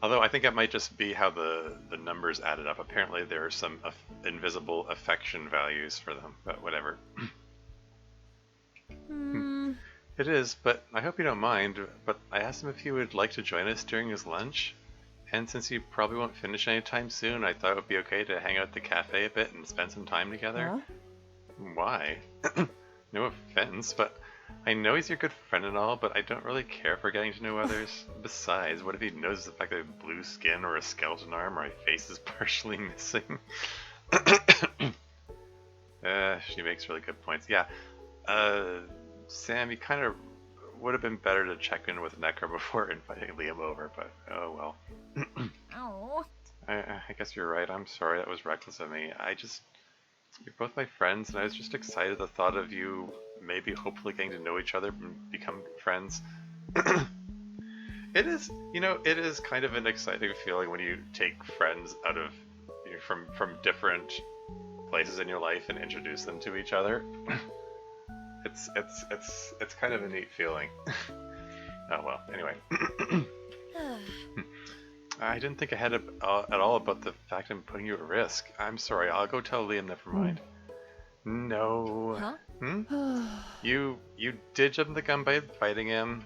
Speaker 1: Although I think it might just be how the numbers added up. Apparently there are some invisible affection values for them, but whatever. It is, but I hope you don't mind, but I asked him if he would like to join us during his lunch, and since he probably won't finish anytime soon, I thought it would be okay to hang out at the cafe a bit and spend some time together. Why? No offense, but I know he's your good friend and all, but I don't really care for getting to know others. Besides, what if he knows the fact that I have blue skin or a skeleton arm or my face is partially missing? She makes really good points. Yeah, Sam, you kind of would have been better to check in with Nekra before inviting Liam over, but oh well.
Speaker 2: Oh.
Speaker 1: I guess you're right. I'm sorry. That was reckless of me. You're both my friends, and I was just excited at the thought of you maybe hopefully getting to know each other and become friends. It is kind of an exciting feeling when you take friends out of from different places in your life and introduce them to each other. It's kind of a neat feeling. Oh well, anyway. I didn't think ahead at all about the fact I'm putting you at risk. I'm sorry, I'll go tell Liam, never mind. No.
Speaker 2: Huh?
Speaker 1: You did jump the gun by fighting him,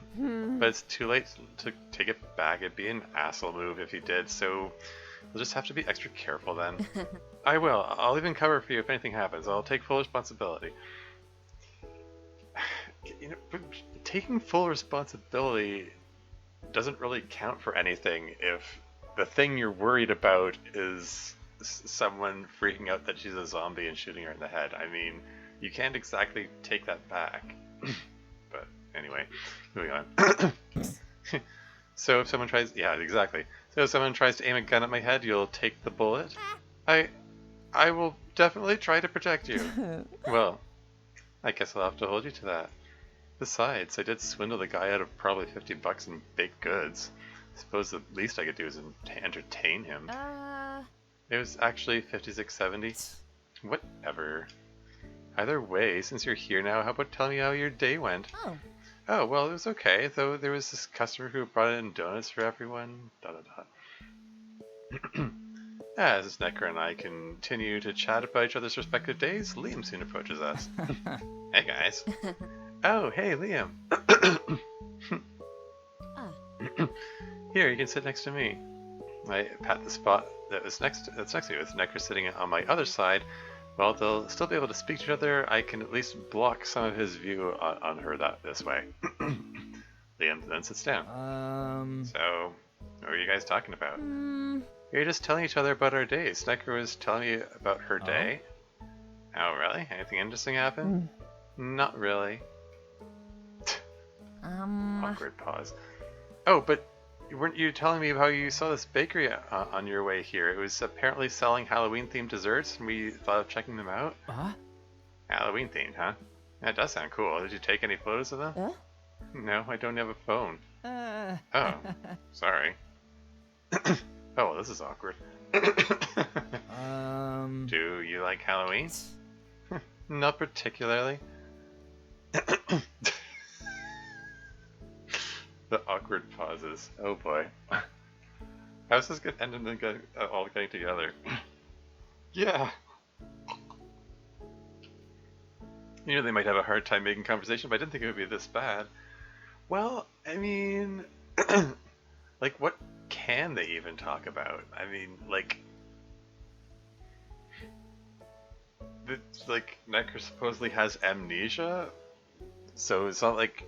Speaker 1: but it's too late to take it back. It'd be an asshole move if you did, so you'll just have to be extra careful then. I will. I'll even cover for you if anything happens. I'll take full responsibility. Taking full responsibility doesn't really count for anything if the thing you're worried about is someone freaking out that she's a zombie and shooting her in the head. I mean, you can't exactly take that back. But anyway, moving on. So if someone tries, yeah, exactly. So if someone tries to aim a gun at my head, you'll take the bullet? I will definitely try to protect you. Well, I guess I'll have to hold you to that. Besides, I did swindle the guy out of probably $50 in baked goods. I suppose the least I could do is entertain him. It was actually $56.70. Whatever. Either way, since you're here now, how about telling me how your day went? Oh, well, it was okay, though there was this customer who brought in donuts for everyone. ... As Necker and I continue to chat about each other's respective days, Liam soon approaches us. Hey, guys. Oh, hey, Liam. Here, you can sit next to me. I pat the spot that's next to me with Necker sitting on my other side. While they'll still be able to speak to each other, I can at least block some of his view on her this way. Liam then sits down. So, what are you guys talking about? You're just telling each other about our days. Necker was telling me about her day. Oh, really? Anything interesting happened? Not really. Awkward pause. Oh, but weren't you telling me how you saw this bakery on your way here? It was apparently selling Halloween-themed desserts, and we thought of checking them out. Halloween-themed, huh? That does sound cool. Did you take any photos of them? No, I don't have a phone. Oh, sorry. Oh, well, this is awkward. Do you like Halloween? Not particularly. The awkward pauses. Oh boy. How's this gonna end up all getting together? Yeah. You know, they might have a hard time making conversation, but I didn't think it would be this bad. Well, I mean, like, what can they even talk about? I mean, like, Necker supposedly has amnesia, so it's not like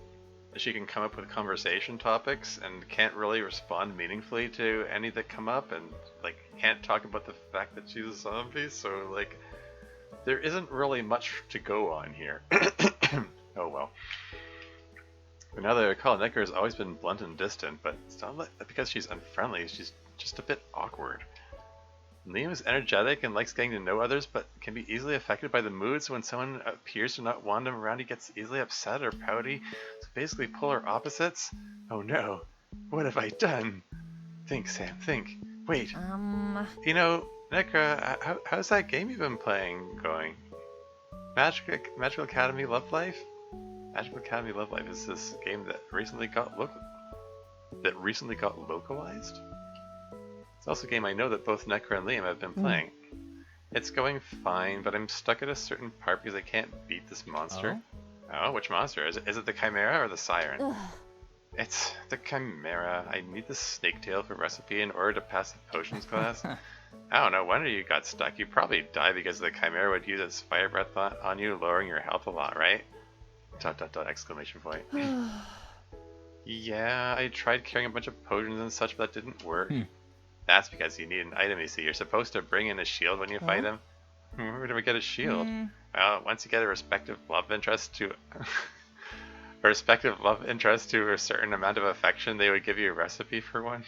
Speaker 1: she can come up with conversation topics and can't really respond meaningfully to any that come up, and like can't talk about the fact that she's a zombie, so like there isn't really much to go on here. Oh well. But now that I recall, Necker has always been blunt and distant, but it's not like because she's unfriendly, she's just a bit awkward. Liam is energetic and likes getting to know others, but can be easily affected by the mood, so when someone appears to not want him around, he gets easily upset or pouty. So basically polar opposites. Oh no, what have I done? Think, Sam, think. Wait, you know, Nekra, how's that game you've been playing going? Magical Academy Love Life? Magical Academy Love Life is this game that recently got localized? It's also a game I know that both Nekra and Liam have been playing. It's going fine, but I'm stuck at a certain part because I can't beat this monster. Oh, which monster? Is it the Chimera or the Siren?
Speaker 2: Ugh.
Speaker 1: It's the Chimera. I need the snake tail for recipe in order to pass the potions class. Oh, no wonder you got stuck. You probably died because the Chimera would use its fire breath on you, lowering your health a lot, right? ... exclamation point. Yeah, I tried carrying a bunch of potions and such, but that didn't work. That's because you need an item, you see. You're supposed to bring in a shield when you fight him. Where do we get a shield? Well, once you get a respective love interest to a certain amount of affection, they would give you a recipe for one.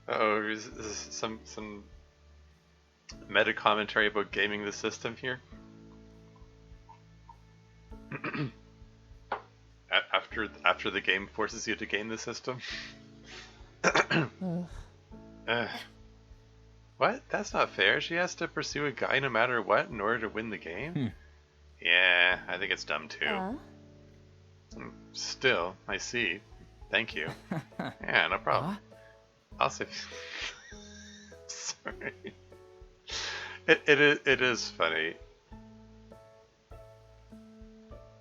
Speaker 1: Uh-oh, is some meta commentary about gaming the system here. After the game forces you to game the system. What? That's not fair. She has to pursue a guy no matter what in order to win the game? Yeah, I think it's dumb too. Still, I see. Thank you. Yeah, no problem. I'll say. Sorry. It is funny.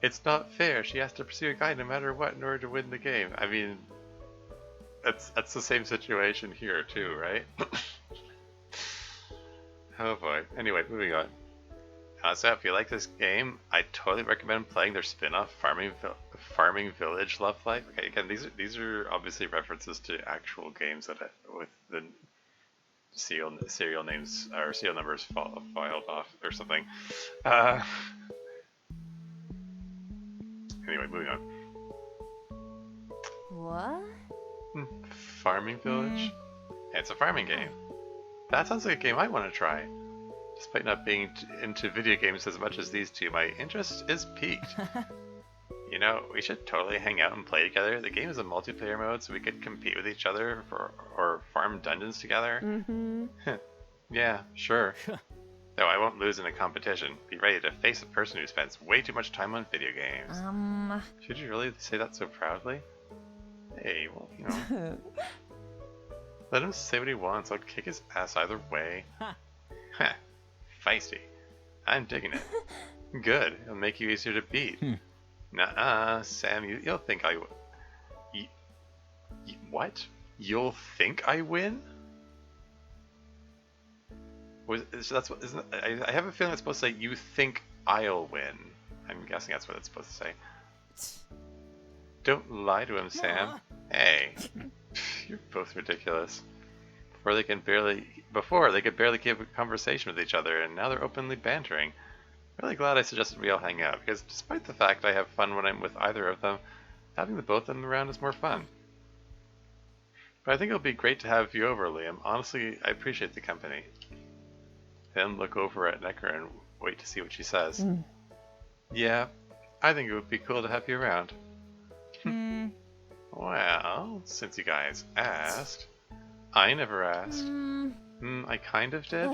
Speaker 1: It's not fair. She has to pursue a guy no matter what in order to win the game. I mean, that's the same situation here too, right? Oh boy. Anyway, moving on. So if you like this game, I totally recommend playing their spin-off Farming Village Love Life. Okay, again, these are obviously references to actual games that with the serial names or serial numbers filed off or something. Anyway, moving on.
Speaker 2: What?
Speaker 1: Farming Village? Yeah, it's a farming game. That sounds like a game I want to try. Despite not being into video games as much as these two, my interest is piqued. You know, we should totally hang out and play together. The game is a multiplayer mode, so we could compete with each other or farm dungeons together. Yeah, sure. Though I won't lose in a competition. Be ready to face a person who spends way too much time on video games. Should you really say that so proudly? Hey, well, you know. Let him say what he wants. I'll kick his ass either way. Heh. Feisty. I'm digging it. Good. It'll make you easier to beat. Nuh-uh, Sam, you'll think I... What? You'll think I win? That's what, isn't it, I have a feeling it's supposed to say, you think I'll win. I'm guessing that's what it's supposed to say. Don't lie to him, Sam. Hey. You're both ridiculous. Before they could barely keep a conversation with each other, and now they're openly bantering. Really glad I suggested we all hang out, because despite the fact I have fun when I'm with either of them, having the both of them around is more fun. But I think it'll be great to have you over, Liam. Honestly, I appreciate the company. Then look over at Nekra and wait to see what she says. Yeah, I think it would be cool to have you around. Well, since you guys asked. I never asked. I kind of did.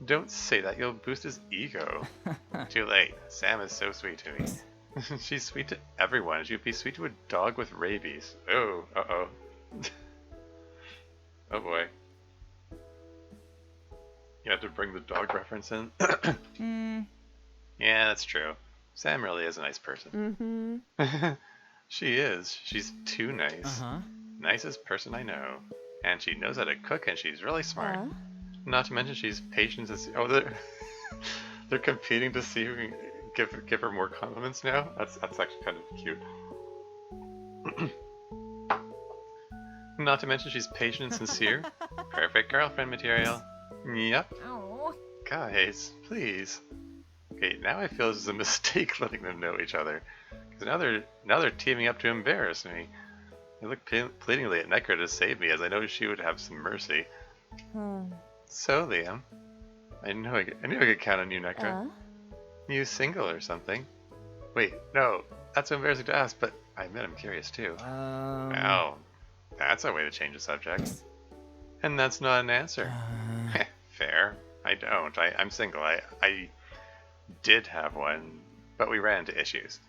Speaker 1: Don't say that, you'll boost his ego. Too late. Sam is so sweet to me. She's sweet to everyone. She'd be sweet to a dog with rabies. Oh, uh-oh. Oh boy. You had to bring the dog reference in? Yeah, that's true. Sam really is a nice person. She is. She's too nice. Nicest person I know. And she knows how to cook, and she's really smart. Not to mention she's patient and... Oh, they're competing to see who can give her more compliments now? That's actually kind of cute. Not to mention she's patient and sincere. Perfect girlfriend material. Yep.
Speaker 2: Oh.
Speaker 1: Guys, please. Okay, now I feel this is a mistake letting them know each other. Because now they're teaming up to embarrass me. I look pleadingly at Nekra to save me, as I know she would have some mercy. So, Liam, I knew I could count on you, Necra. You single or something? Wait, no, that's so embarrassing to ask, but I admit I'm curious too. Well, that's a way to change the subject. And that's not an answer. Fair. I don't. I'm single. I did have one, but we ran into issues.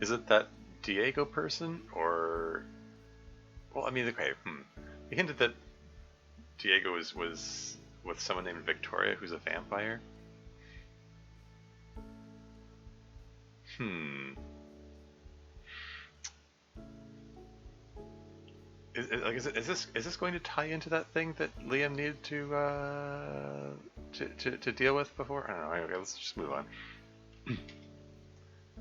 Speaker 1: Is it that Diego person, or... Well, I mean, okay, You hinted that Diego was with someone named Victoria, who's a vampire? Is this going to tie into that thing that Liam needed to deal with before? I don't know. Okay, let's just move on.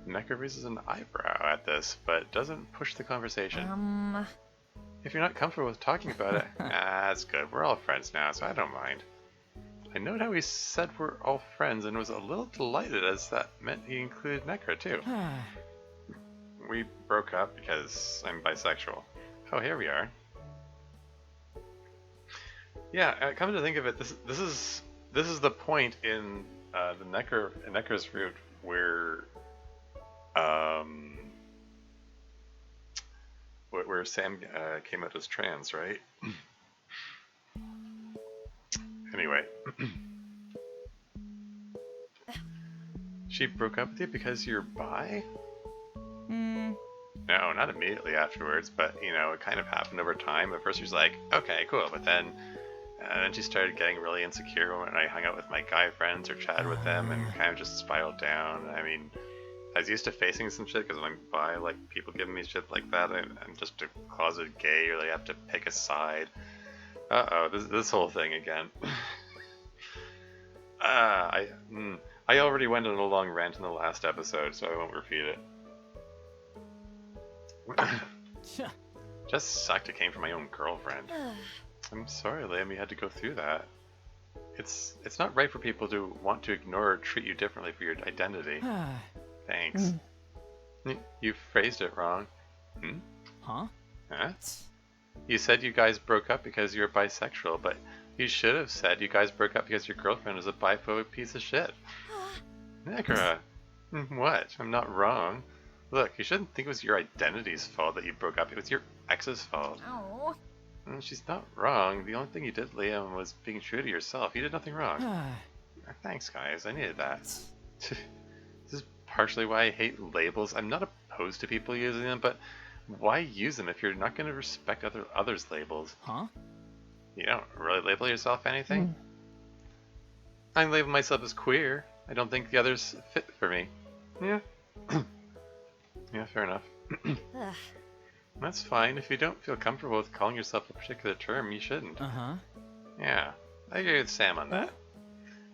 Speaker 1: Necra raises an eyebrow at this, but doesn't push the conversation. If you're not comfortable with talking about it, that's good. We're all friends now, so I don't mind. I note how he said we're all friends and was a little delighted, as that meant he included Necra too. We broke up because I'm bisexual. Oh, here we are. Yeah, come to think of it, this is the point in the Necra's route where where Sam came out as trans, right? Anyway, she broke up with you because you're bi? No, not immediately afterwards, but you know, it kind of happened over time. At first she was like, okay, cool, but then she started getting really insecure when I hung out with my guy friends or chatted with them, and kind of just spiraled down. I mean, I was used to facing some shit because when I'm bi, like, people giving me shit like that, I'm just a closeted gay, or they have to pick a side. Uh-oh, this whole thing again. I already went on a long rant in the last episode, so I won't repeat it. Just sucked it came from my own girlfriend. I'm sorry, Liam, you had to go through that. It's not right for people to want to ignore or treat you differently for your identity. Thanks. You phrased it wrong. Huh? You said you guys broke up because you were bisexual, but you should have said you guys broke up because your girlfriend was a biphobic piece of shit. Necra. What? I'm not wrong. Look, you shouldn't think it was your identity's fault that you broke up. It was your ex's fault.
Speaker 2: Oh.
Speaker 1: She's not wrong. The only thing you did, Liam, was being true to yourself. You did nothing wrong. Thanks, guys. I needed that. This is partially why I hate labels. I'm not opposed to people using them, but why use them if you're not going to respect others' labels? You don't really label yourself anything? I label myself as queer. I don't think the others fit for me. Yeah. Yeah, fair enough. That's fine. If you don't feel comfortable with calling yourself a particular term, you shouldn't. Yeah, I agree with Sam on that.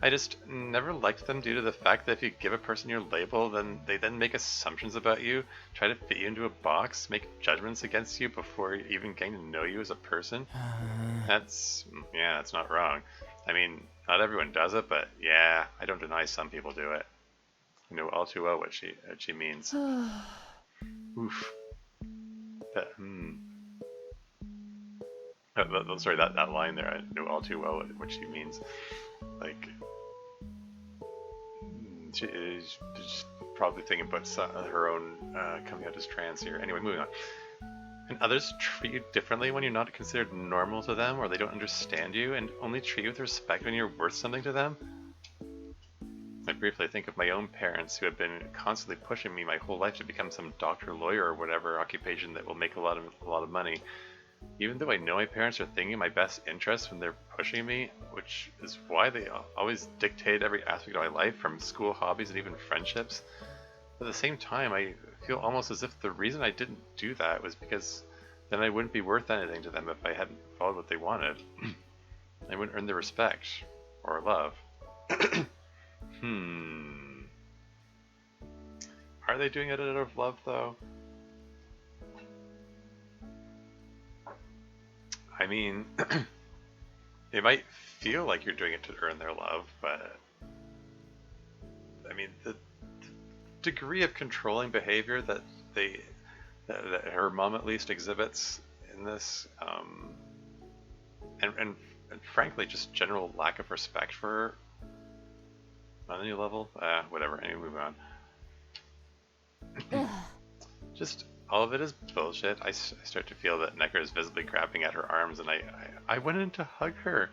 Speaker 1: I just never liked them due to the fact that if you give a person your label, then they make assumptions about you, try to fit you into a box, make judgments against you before even getting to know you as a person. That's not wrong. I mean, not everyone does it, but yeah, I don't deny some people do it. I know all too well what she means. Oof. Sorry, that line there, I know all too well what she means. Like, she's probably thinking about her own coming out as trans here. Anyway, moving on. And others treat you differently when you're not considered normal to them, or they don't understand you, and only treat you with respect when you're worth something to them? I briefly think of my own parents, who have been constantly pushing me my whole life to become some doctor, lawyer, or whatever occupation that will make a lot of money. Even though I know my parents are thinking my best interest when they're pushing me, which is why they always dictate every aspect of my life, from school, hobbies, and even friendships. But at the same time, I feel almost as if the reason I didn't do that was because then I wouldn't be worth anything to them if I hadn't followed what they wanted. I wouldn't earn their respect or love. Are they doing it out of love, though? I mean, it might feel like you're doing it to earn their love, but I mean, the degree of controlling behavior that they that her mom at least exhibits in this, and frankly, just general lack of respect for her on any level. Whatever. Anyway, move on. Just all of it is bullshit. I start to feel that Necker is visibly grabbing at her arms, and I went in to hug her.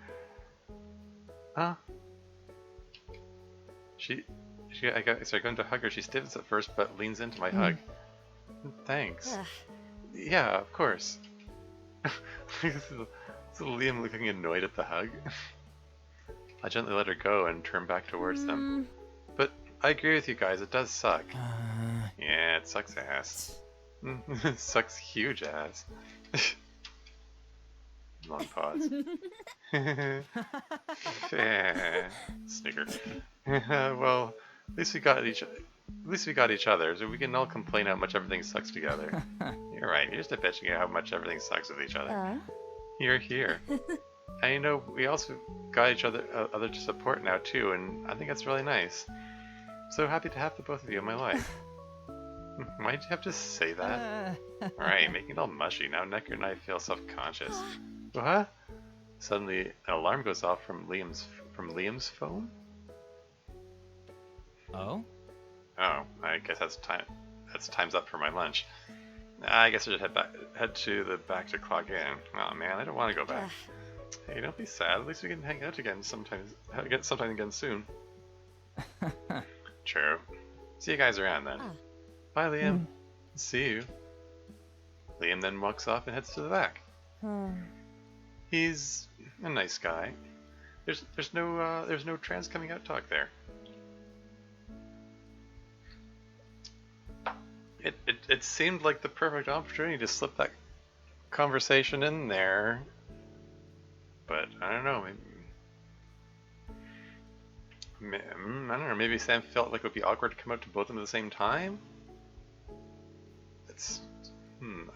Speaker 1: Huh? I start going to hug her. She stiffens at first, but leans into my hug. Thanks. Yeah, of course. So Liam looking annoyed at the hug. I gently let her go and turn back towards them. But I agree with you guys, it does suck. Yeah, it sucks ass. It sucks huge ass. Long pause. Snicker. Well, at least we got each other, so we can all complain how much everything sucks together. You're right, you're just bitching at how much everything sucks with each other. You're here. And you know, we also got each other to support now too, and I think that's really nice. So happy to have the both of you in my life. Why'd you have to say that? Alright, making it all mushy. Now Necker and I feel self-conscious. What? Suddenly, an alarm goes off from Liam's phone?
Speaker 3: Oh?
Speaker 1: Oh, I guess that's time's up for my lunch. I guess I should head to the back to clock in. Oh man, I don't want to go back. Hey, don't be sad. At least we can hang out again sometime again soon. True. See you guys around then. Bye, Liam. See you. Liam then walks off and heads to the back. He's a nice guy. There's no trans coming out talk there. It seemed like the perfect opportunity to slip that conversation in there, but I don't know. I don't know. Maybe Sam felt like it would be awkward to come out to both of them at the same time.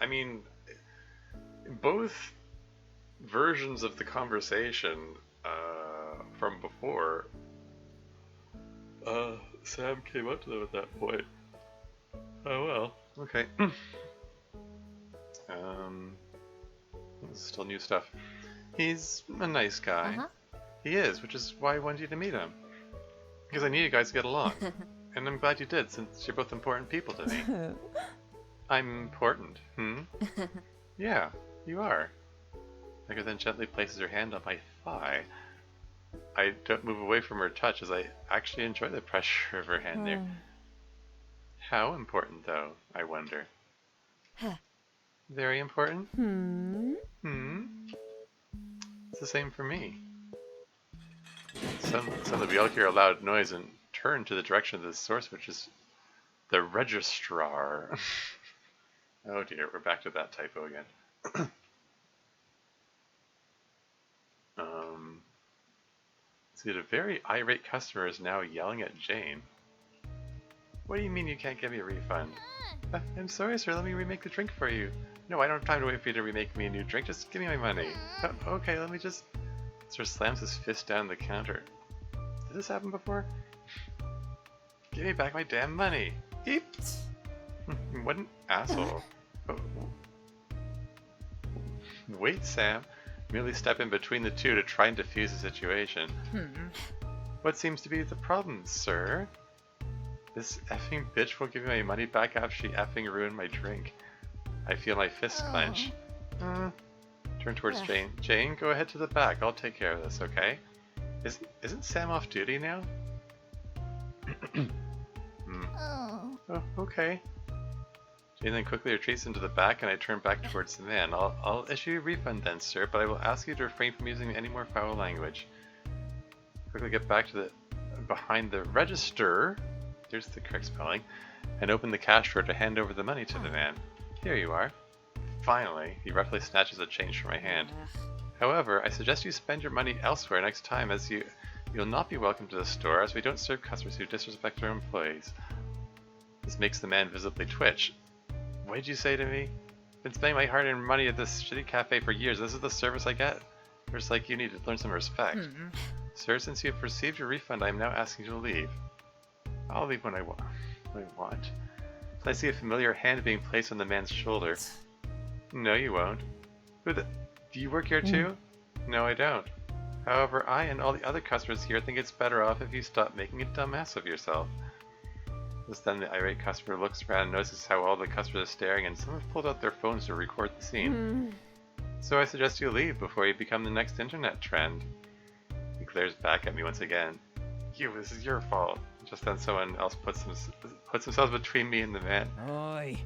Speaker 1: I mean, both versions of the conversation from before, Sam came out to them at that point. Oh well. Okay. This is still new stuff. He's a nice guy. He is, which is why I wanted you to meet him. Because I knew you guys get along. And I'm glad you did, since you're both important people to me. I'm important, Yeah, you are. Necker then gently places her hand on my thigh. I don't move away from her touch as I actually enjoy the pressure of her hand there. How important, though, I wonder. Very important? It's the same for me. Suddenly we all hear a loud noise and turn to the direction of the source, which is the registrar. Oh dear, we're back to that typo again. See, a very irate customer is now yelling at Jane. What do you mean you can't give me a refund? I'm sorry, sir, let me remake the drink for you. No, I don't have time to wait for you to remake me a new drink, just give me my money. Okay, let me just... Sir slams his fist down the counter. Did this happen before? Give me back my damn money! Eep! What an asshole. Wait, Sam. Merely step in between the two to try and defuse the situation. What seems to be the problem, sir? This effing bitch won't give me my money back after she effing ruined my drink. I feel my fists clench. Turn towards Jane. Jane, go ahead to the back. I'll take care of this, okay? Isn't Sam off duty now? Oh, okay. Jane then quickly retreats into the back, and I turn back towards the man. I'll issue you a refund then, sir, but I will ask you to refrain from using any more foul language. Quickly get back to behind the register. There's the correct spelling. And open the cash drawer to hand over the money to the man. Here you are. Finally, he roughly snatches a change from my hand. However, I suggest you spend your money elsewhere next time, as you'll not be welcome to the store, as we don't serve customers who disrespect our employees. This makes the man visibly twitch. What did you say to me? Been spending my hard-earned money at this shitty cafe for years. This is the service I get? Just like you need to learn some respect. Sir, since you have received your refund, I am now asking you to leave. I'll leave when I want. I see a familiar hand being placed on the man's shoulder. No, you won't. Do you work here too? No, I don't. However, I and all the other customers here think it's better off if you stop making a dumbass of yourself. Just then the irate customer looks around and notices how all the customers are staring, and some have pulled out their phones to record the scene. So I suggest you leave before you become the next internet trend. He glares back at me once again. You, this is your fault. Just then someone else puts themselves between me and the man.
Speaker 3: Oi.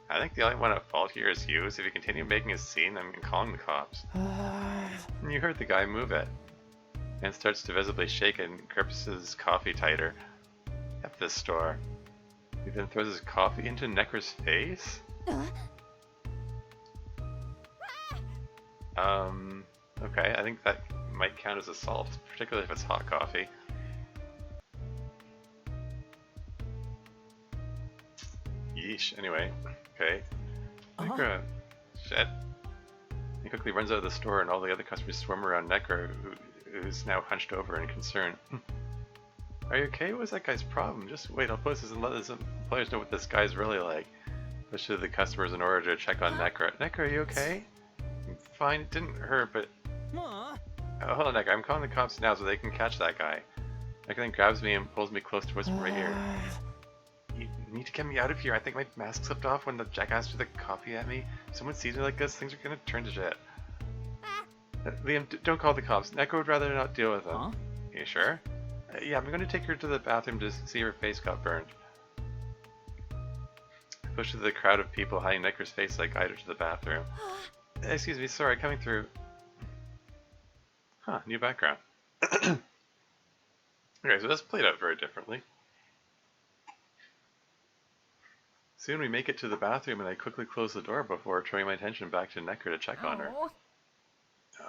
Speaker 1: I think the only one at fault here is you, so if you continue making a scene, I'm calling the cops. You heard the guy move it. Man starts to visibly shake and grips his coffee tighter. F this store. He then throws his coffee into Necker's face? Okay, I think that might count as assault, particularly if it's hot coffee. Yeesh, anyway. Okay. Shit. He quickly runs out of the store and all the other customers swarm around Necker, who's now hunched over in concern. Are you okay? What was that guy's problem? Just wait, I'll post this and let the players know what this guy's really like. Push to the customers in order to check on Necker. Necker, are you okay? I'm fine, it didn't hurt, but... Oh, hold on, Necker, I'm calling the cops now so they can catch that guy. Necker then grabs me and pulls me close to whisper in my ear. You need to get me out of here. I think my mask slipped off when the jackass threw the coffee at me. If someone sees me like this, things are gonna turn to shit. Liam, don't call the cops. Necker would rather not deal with them.
Speaker 3: Huh?
Speaker 1: You sure? Yeah, I'm gonna take her to the bathroom to see her face got burned. I push through the crowd of people hiding Necker's face like guide her to the bathroom. Excuse me, sorry, coming through. Huh, new background. Okay, so this played out very differently. Soon we make it to the bathroom and I quickly close the door before turning my attention back to Necker to check on her.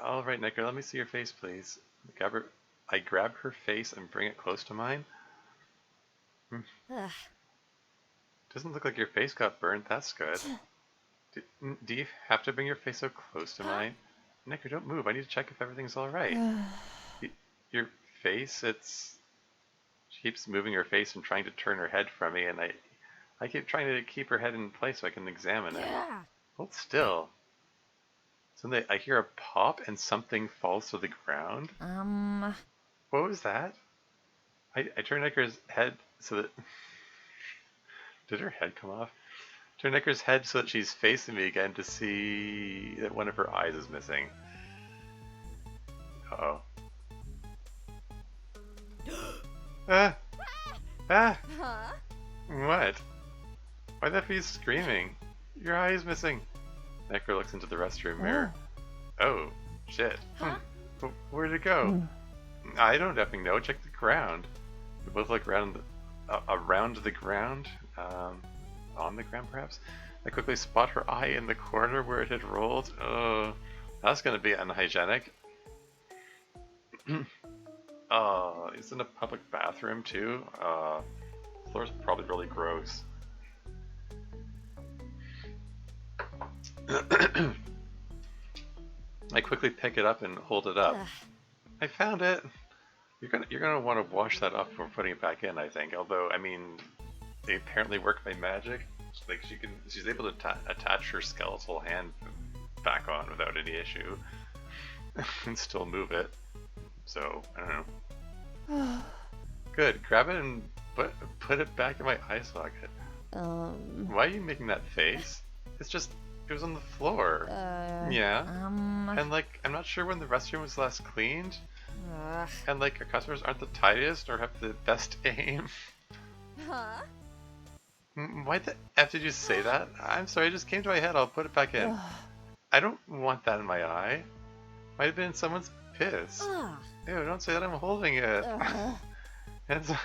Speaker 1: Alright, Necker, let me see your face, please. I grab her face and bring it close to mine. Doesn't look like your face got burned, that's good. Do you have to bring your face so close to mine? Necker, don't move, I need to check if everything's alright. Your face, she keeps moving her face and trying to turn her head from me, and I keep trying to keep her head in place so I can examine it. Hold still. Suddenly I hear a pop and something falls to the ground. What was that? I turn Necker's head so that... Did her head come off? Turn Necker's head so that she's facing me again to see that one of her eyes is missing. Uh-oh. Ah! Ah! What? Why'd that be screaming? Your eye is missing. Necker looks into the restroom mirror. Oh, shit. Where'd it go? I don't effing know. Check the ground. We both look around the ground. On the ground, perhaps? I quickly spot her eye in the corner where it had rolled. Oh, that's gonna be unhygienic. It's in a public bathroom, too. The floor's probably really gross. I quickly pick it up and hold it up. I found it! You're gonna want to wash that off before putting it back in, I think. Although, I mean, they apparently work by magic. Like she's able to attach her skeletal hand back on without any issue, and still move it. So I don't know. Good. Grab it and put it back in my eye socket. Why are you making that face? It was on the floor. Yeah. And like, I'm not sure when the restroom was last cleaned. And like, our customers aren't the tidiest or have the best aim. Why the F did you say that? I'm sorry, it just came to my head. I'll put it back in. I don't want that in my eye. Might have been someone's piss. Ew, don't say that, I'm holding it. And so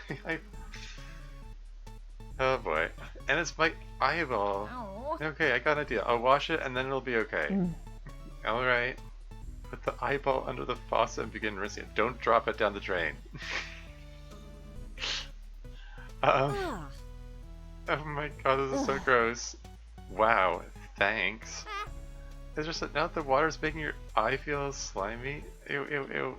Speaker 1: oh boy. And it's my eyeball. Okay, I got an idea. I'll wash it and then it'll be okay. Alright. Put the eyeball under the faucet and begin rinsing it. Don't drop it down the drain. Oh my god, this is so gross. Wow, thanks. It's just that now that the water's making your eye feel slimy. Ew, ew, ew.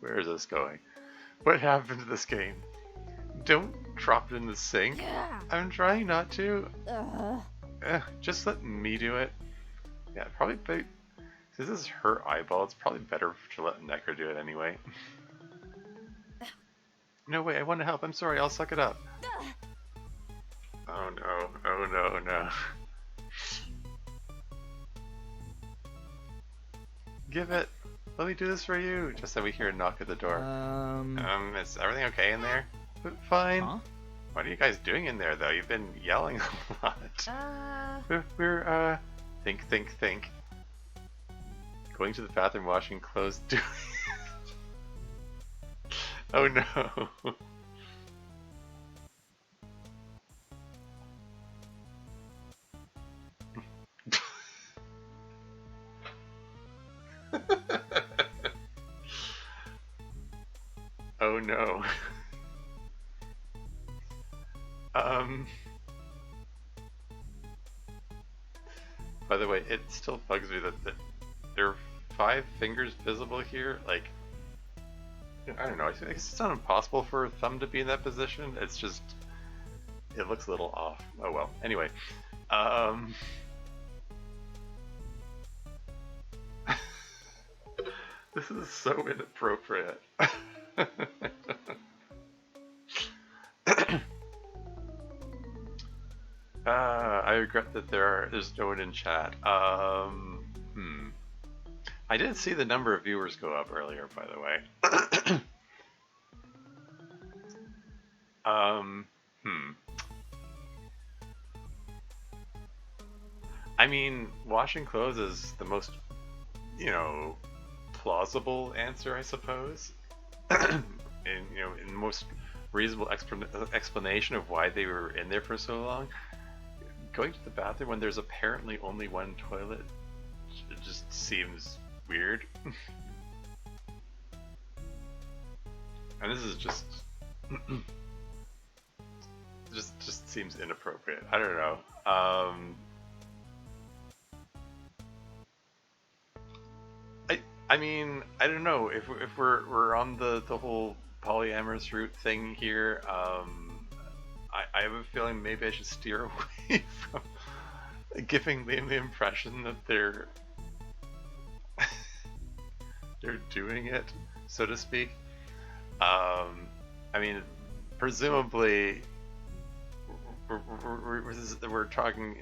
Speaker 1: Where is this going? What happened to this game? Don't drop it in the sink. I'm trying not to. Just let me do it. Yeah, probably. Since this is her eyeball, it's probably better to let Necker do it anyway. No, wait, I want to help. I'm sorry, I'll suck it up. Oh no, oh no, no. Give it. Let me do this for you. Just so we hear a knock at the door. Is everything okay in there? Fine.
Speaker 2: Huh?
Speaker 1: What are you guys doing in there, though? You've been yelling a lot. We're think. Going to the bathroom, washing clothes, doing... Oh no. Oh no. By the way, it still bugs me that there are 5 fingers visible here. Like, I don't know. It's not impossible for a thumb to be in that position. It's just, it looks a little off. Oh well. Anyway, this is so inappropriate. I regret that there's no one in chat. I did see the number of viewers go up earlier, by the way. I mean, washing clothes is the most, plausible answer, I suppose. And, in the most reasonable explanation of why they were in there for so long. Going to the bathroom when there's apparently only one toilet, it just seems weird. And this is just just seems inappropriate. I don't know. I mean, I don't know if we're on the whole polyamorous route thing here. I have a feeling maybe I should steer away from giving Liam the impression that they're doing it, so to speak. I mean, presumably we're talking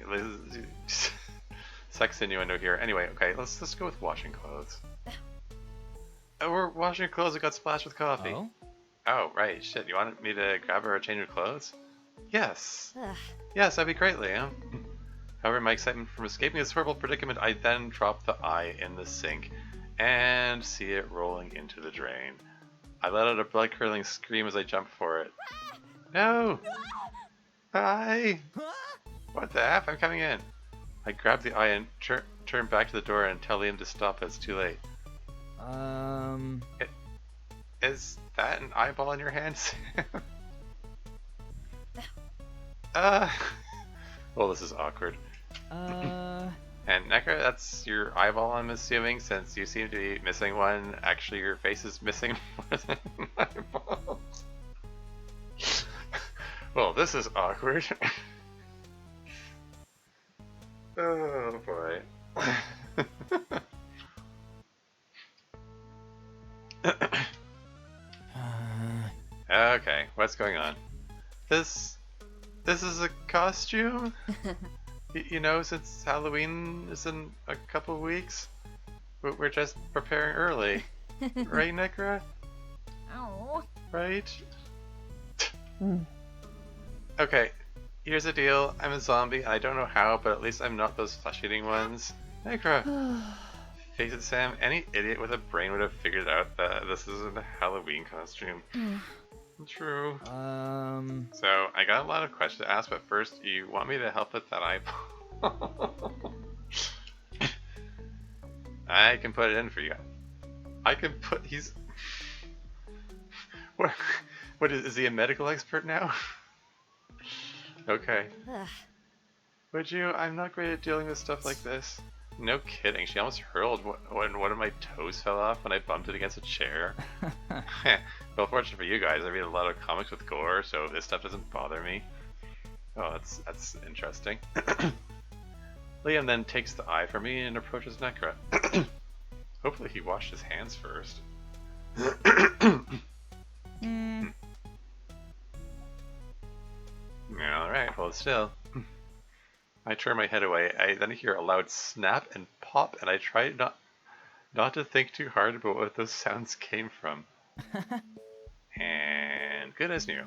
Speaker 1: sex innuendo here. Anyway, okay, let's go with washing clothes. Oh, we're washing clothes that got splashed with coffee. Oh, right. Shit, you wanted me to grab her a change of clothes? Yes. Yes, that'd be great, Liam. However, in my excitement from escaping this horrible predicament, I then drop the eye in the sink and see it rolling into the drain. I let out a blood-curdling scream as I jump for it. No! Hi! What the F? I'm coming in. I grab the eye and turn back to the door and tell Liam to stop, but it's too late. Is that an eyeball in your hand, Sam? Well, this is awkward. And Necker, that's your eyeball, I'm assuming, since you seem to be missing one. Actually, your face is missing more than an eyeball. Well, this is awkward. Oh boy. Okay, what's going on? This is a costume? Since Halloween is in a couple weeks, we're just preparing early. Right, Nekra?
Speaker 2: Oh.
Speaker 1: Right? Okay, here's the deal. I'm a zombie, and I don't know how, but at least I'm not those flesh-eating ones. Nekra! Face it, Sam, any idiot with a brain would have figured out that this isn't a Halloween costume. True. So, I got a lot of questions to ask, but first, you want me to help with that eyeball? I can put it in for you. I can put, what is he a medical expert now? Okay. Would you? I'm not great at dealing with stuff like this. No kidding, she almost hurled when one of my toes fell off when I bumped it against a chair. Well, fortunately for you guys, I read a lot of comics with gore, so this stuff doesn't bother me. Oh, that's interesting. Liam then takes the eye from me and approaches Necra. Hopefully he washed his hands first. Alright, hold still. I turn my head away. I then hear a loud snap and pop, and I try not to think too hard about what those sounds came from. And good as new.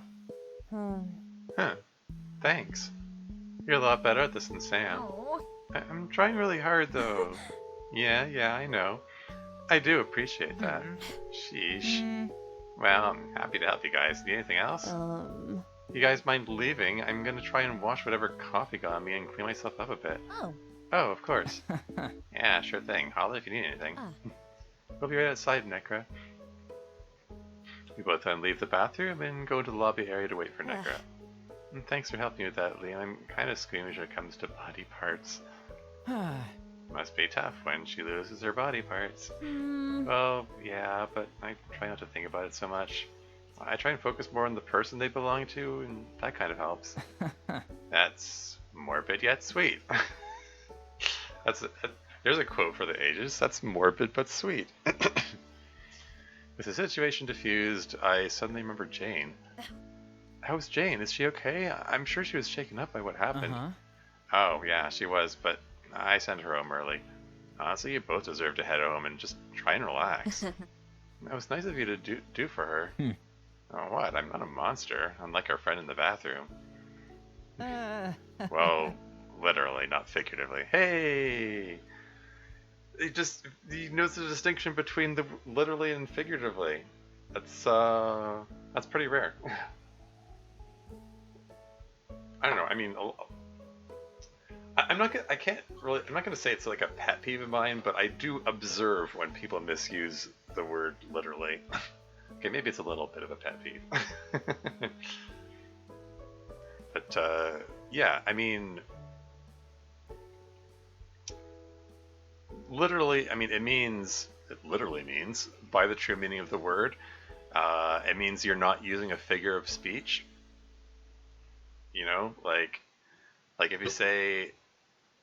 Speaker 1: Huh. Thanks. You're a lot better at this than Sam.
Speaker 2: Oh.
Speaker 1: I'm trying really hard though. Yeah, I know. I do appreciate that. Sheesh. Well, I'm happy to help you guys. Need anything else? You guys mind leaving? I'm gonna try and wash whatever coffee got on me and clean myself up a bit. Oh, of course. Yeah, sure thing. Holla if you need anything. We'll be right outside, Necra. We both then leave the bathroom and go into the lobby area to wait for Necra. And thanks for helping me with that, Liam. I'm kind of squeamish when it comes to body parts. Must be tough when she loses her body parts. Well, yeah, but I try not to think about it so much. I try and focus more on the person they belong to, and that kind of helps. That's morbid yet sweet. There's a quote for the ages. That's morbid but sweet. With the situation diffused, I suddenly remembered Jane. How's Jane? Is she okay? I'm sure she was shaken up by what happened. Oh, yeah, she was, but I sent her home early. Honestly, you both deserve to head home and just try and relax. That was nice of you to do for her. Oh, what? I'm not a monster, unlike our friend in the bathroom. Well, literally, not figuratively. Hey! He knows the distinction between the literally and figuratively. That's pretty rare. I don't know. I mean, I'm not gonna say it's like a pet peeve of mine, but I do observe when people misuse the word literally. Okay, maybe it's a little bit of a pet peeve. But yeah, I mean, literally, it literally means, by the true meaning of the word, it means you're not using a figure of speech. You know, like if you say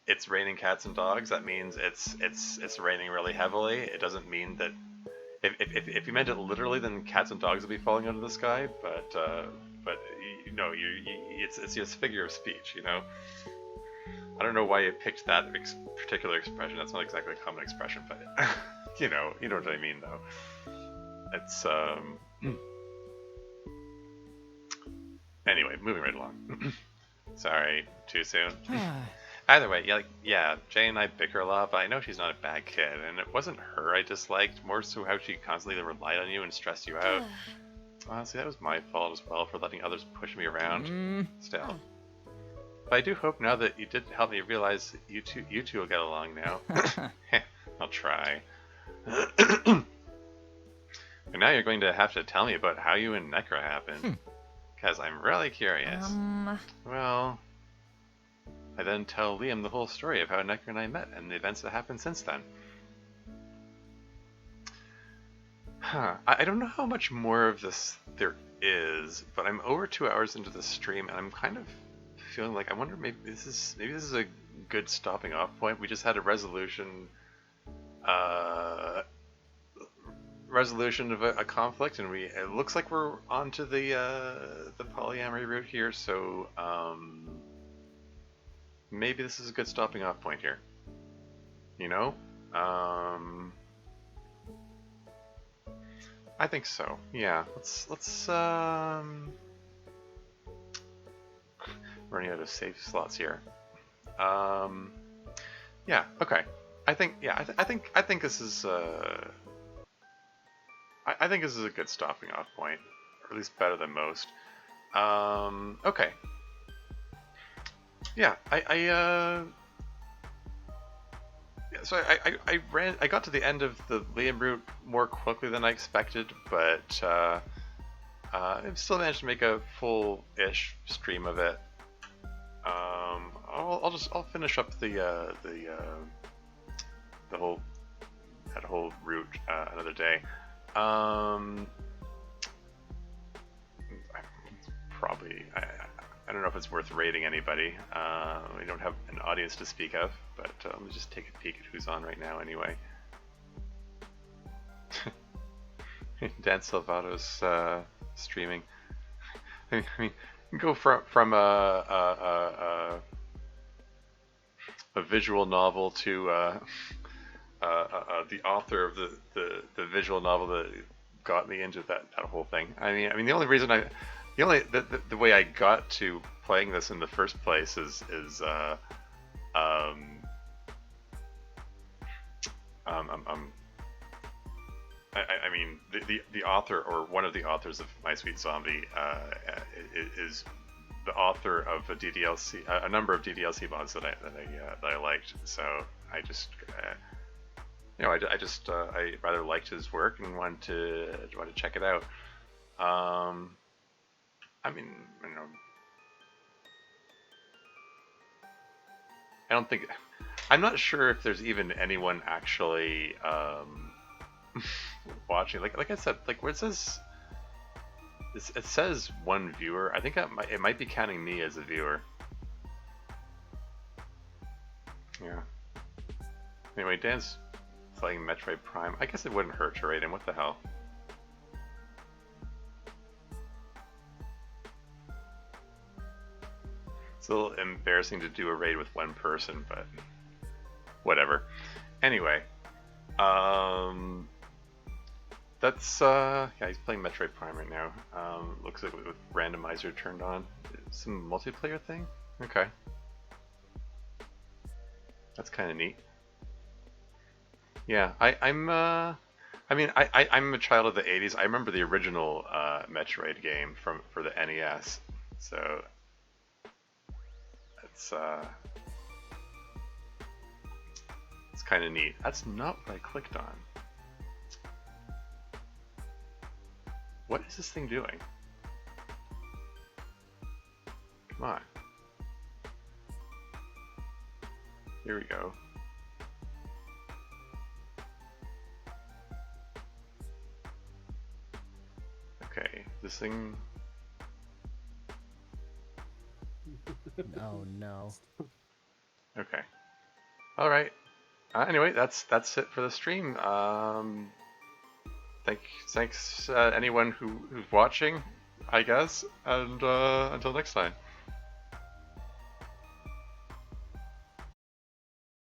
Speaker 1: it's raining cats and dogs, that means it's raining really heavily. It doesn't mean that if you meant it literally, then cats and dogs would be falling out of the sky. But you know, it's just a figure of speech. You know, I don't know why you picked that particular expression. That's not exactly a common expression, but you know what I mean, though. It's Anyway, moving right along. Sorry, too soon. Either way, yeah, Jane and I bicker a lot, but I know she's not a bad kid, and it wasn't her I disliked, more so how she constantly relied on you and stressed you out. Honestly, that was my fault as well for letting others push me around. Still. But I do hope now that you did help me realize you two will get along now. I'll try. And now you're going to have to tell me about how you and Necra happened. Because I'm really curious. Well, I then tell Liam the whole story of how Necra and I met and the events that happened since then. I don't know how much more of this there is, but I'm over 2 hours into the stream and I'm kind of feeling like I wonder maybe this is a good stopping off point. We just had a resolution of a conflict, and it looks like we're onto the polyamory route here. So maybe this is a good stopping off point here. You know, I think so. Yeah, let's running out of safe slots here. Yeah. Okay. I think this is I think this is a good stopping off point, or at least better than most. Okay. Yeah, so I got to the end of the Liam route more quickly than I expected, but I still managed to make a full-ish stream of it. I'll finish up the whole route another day. probably, I don't know if it's worth rating anybody. We don't have an audience to speak of, but let me just take a peek at who's on right now anyway. Dan Salvato's streaming. I mean, go from a visual novel to the author of the visual novel that got me into that whole thing. I mean, the only reason the way I got to playing this in the first place is I mean, the author, or one of the authors of My Sweet Zombie, is the author of a number of DDLC mods that I liked. So I just, I rather liked his work and wanted to check it out. I mean, I don't think, I'm not sure if there's even anyone actually watching. Like I said, like where it says, it says one viewer. I think it might be counting me as a viewer. Yeah. Anyway, Dan's playing Metroid Prime. I guess it wouldn't hurt to rate him. What the hell? It's a little embarrassing to do a raid with one person, but whatever. Anyway, that's yeah, he's playing Metroid Prime right now. Looks like with randomizer turned on. Some multiplayer thing? Okay. That's kind of neat. Yeah, I'm a child of the 80s. I remember the original Metroid game for the NES. So it's kind of neat. That's not what I clicked on. What is this thing doing? Come on. Here we go. Okay, this thing...
Speaker 3: Oh no.
Speaker 1: Okay. Alright. Anyway, that's it for the stream. Thanks anyone who's watching, I guess, and until next time.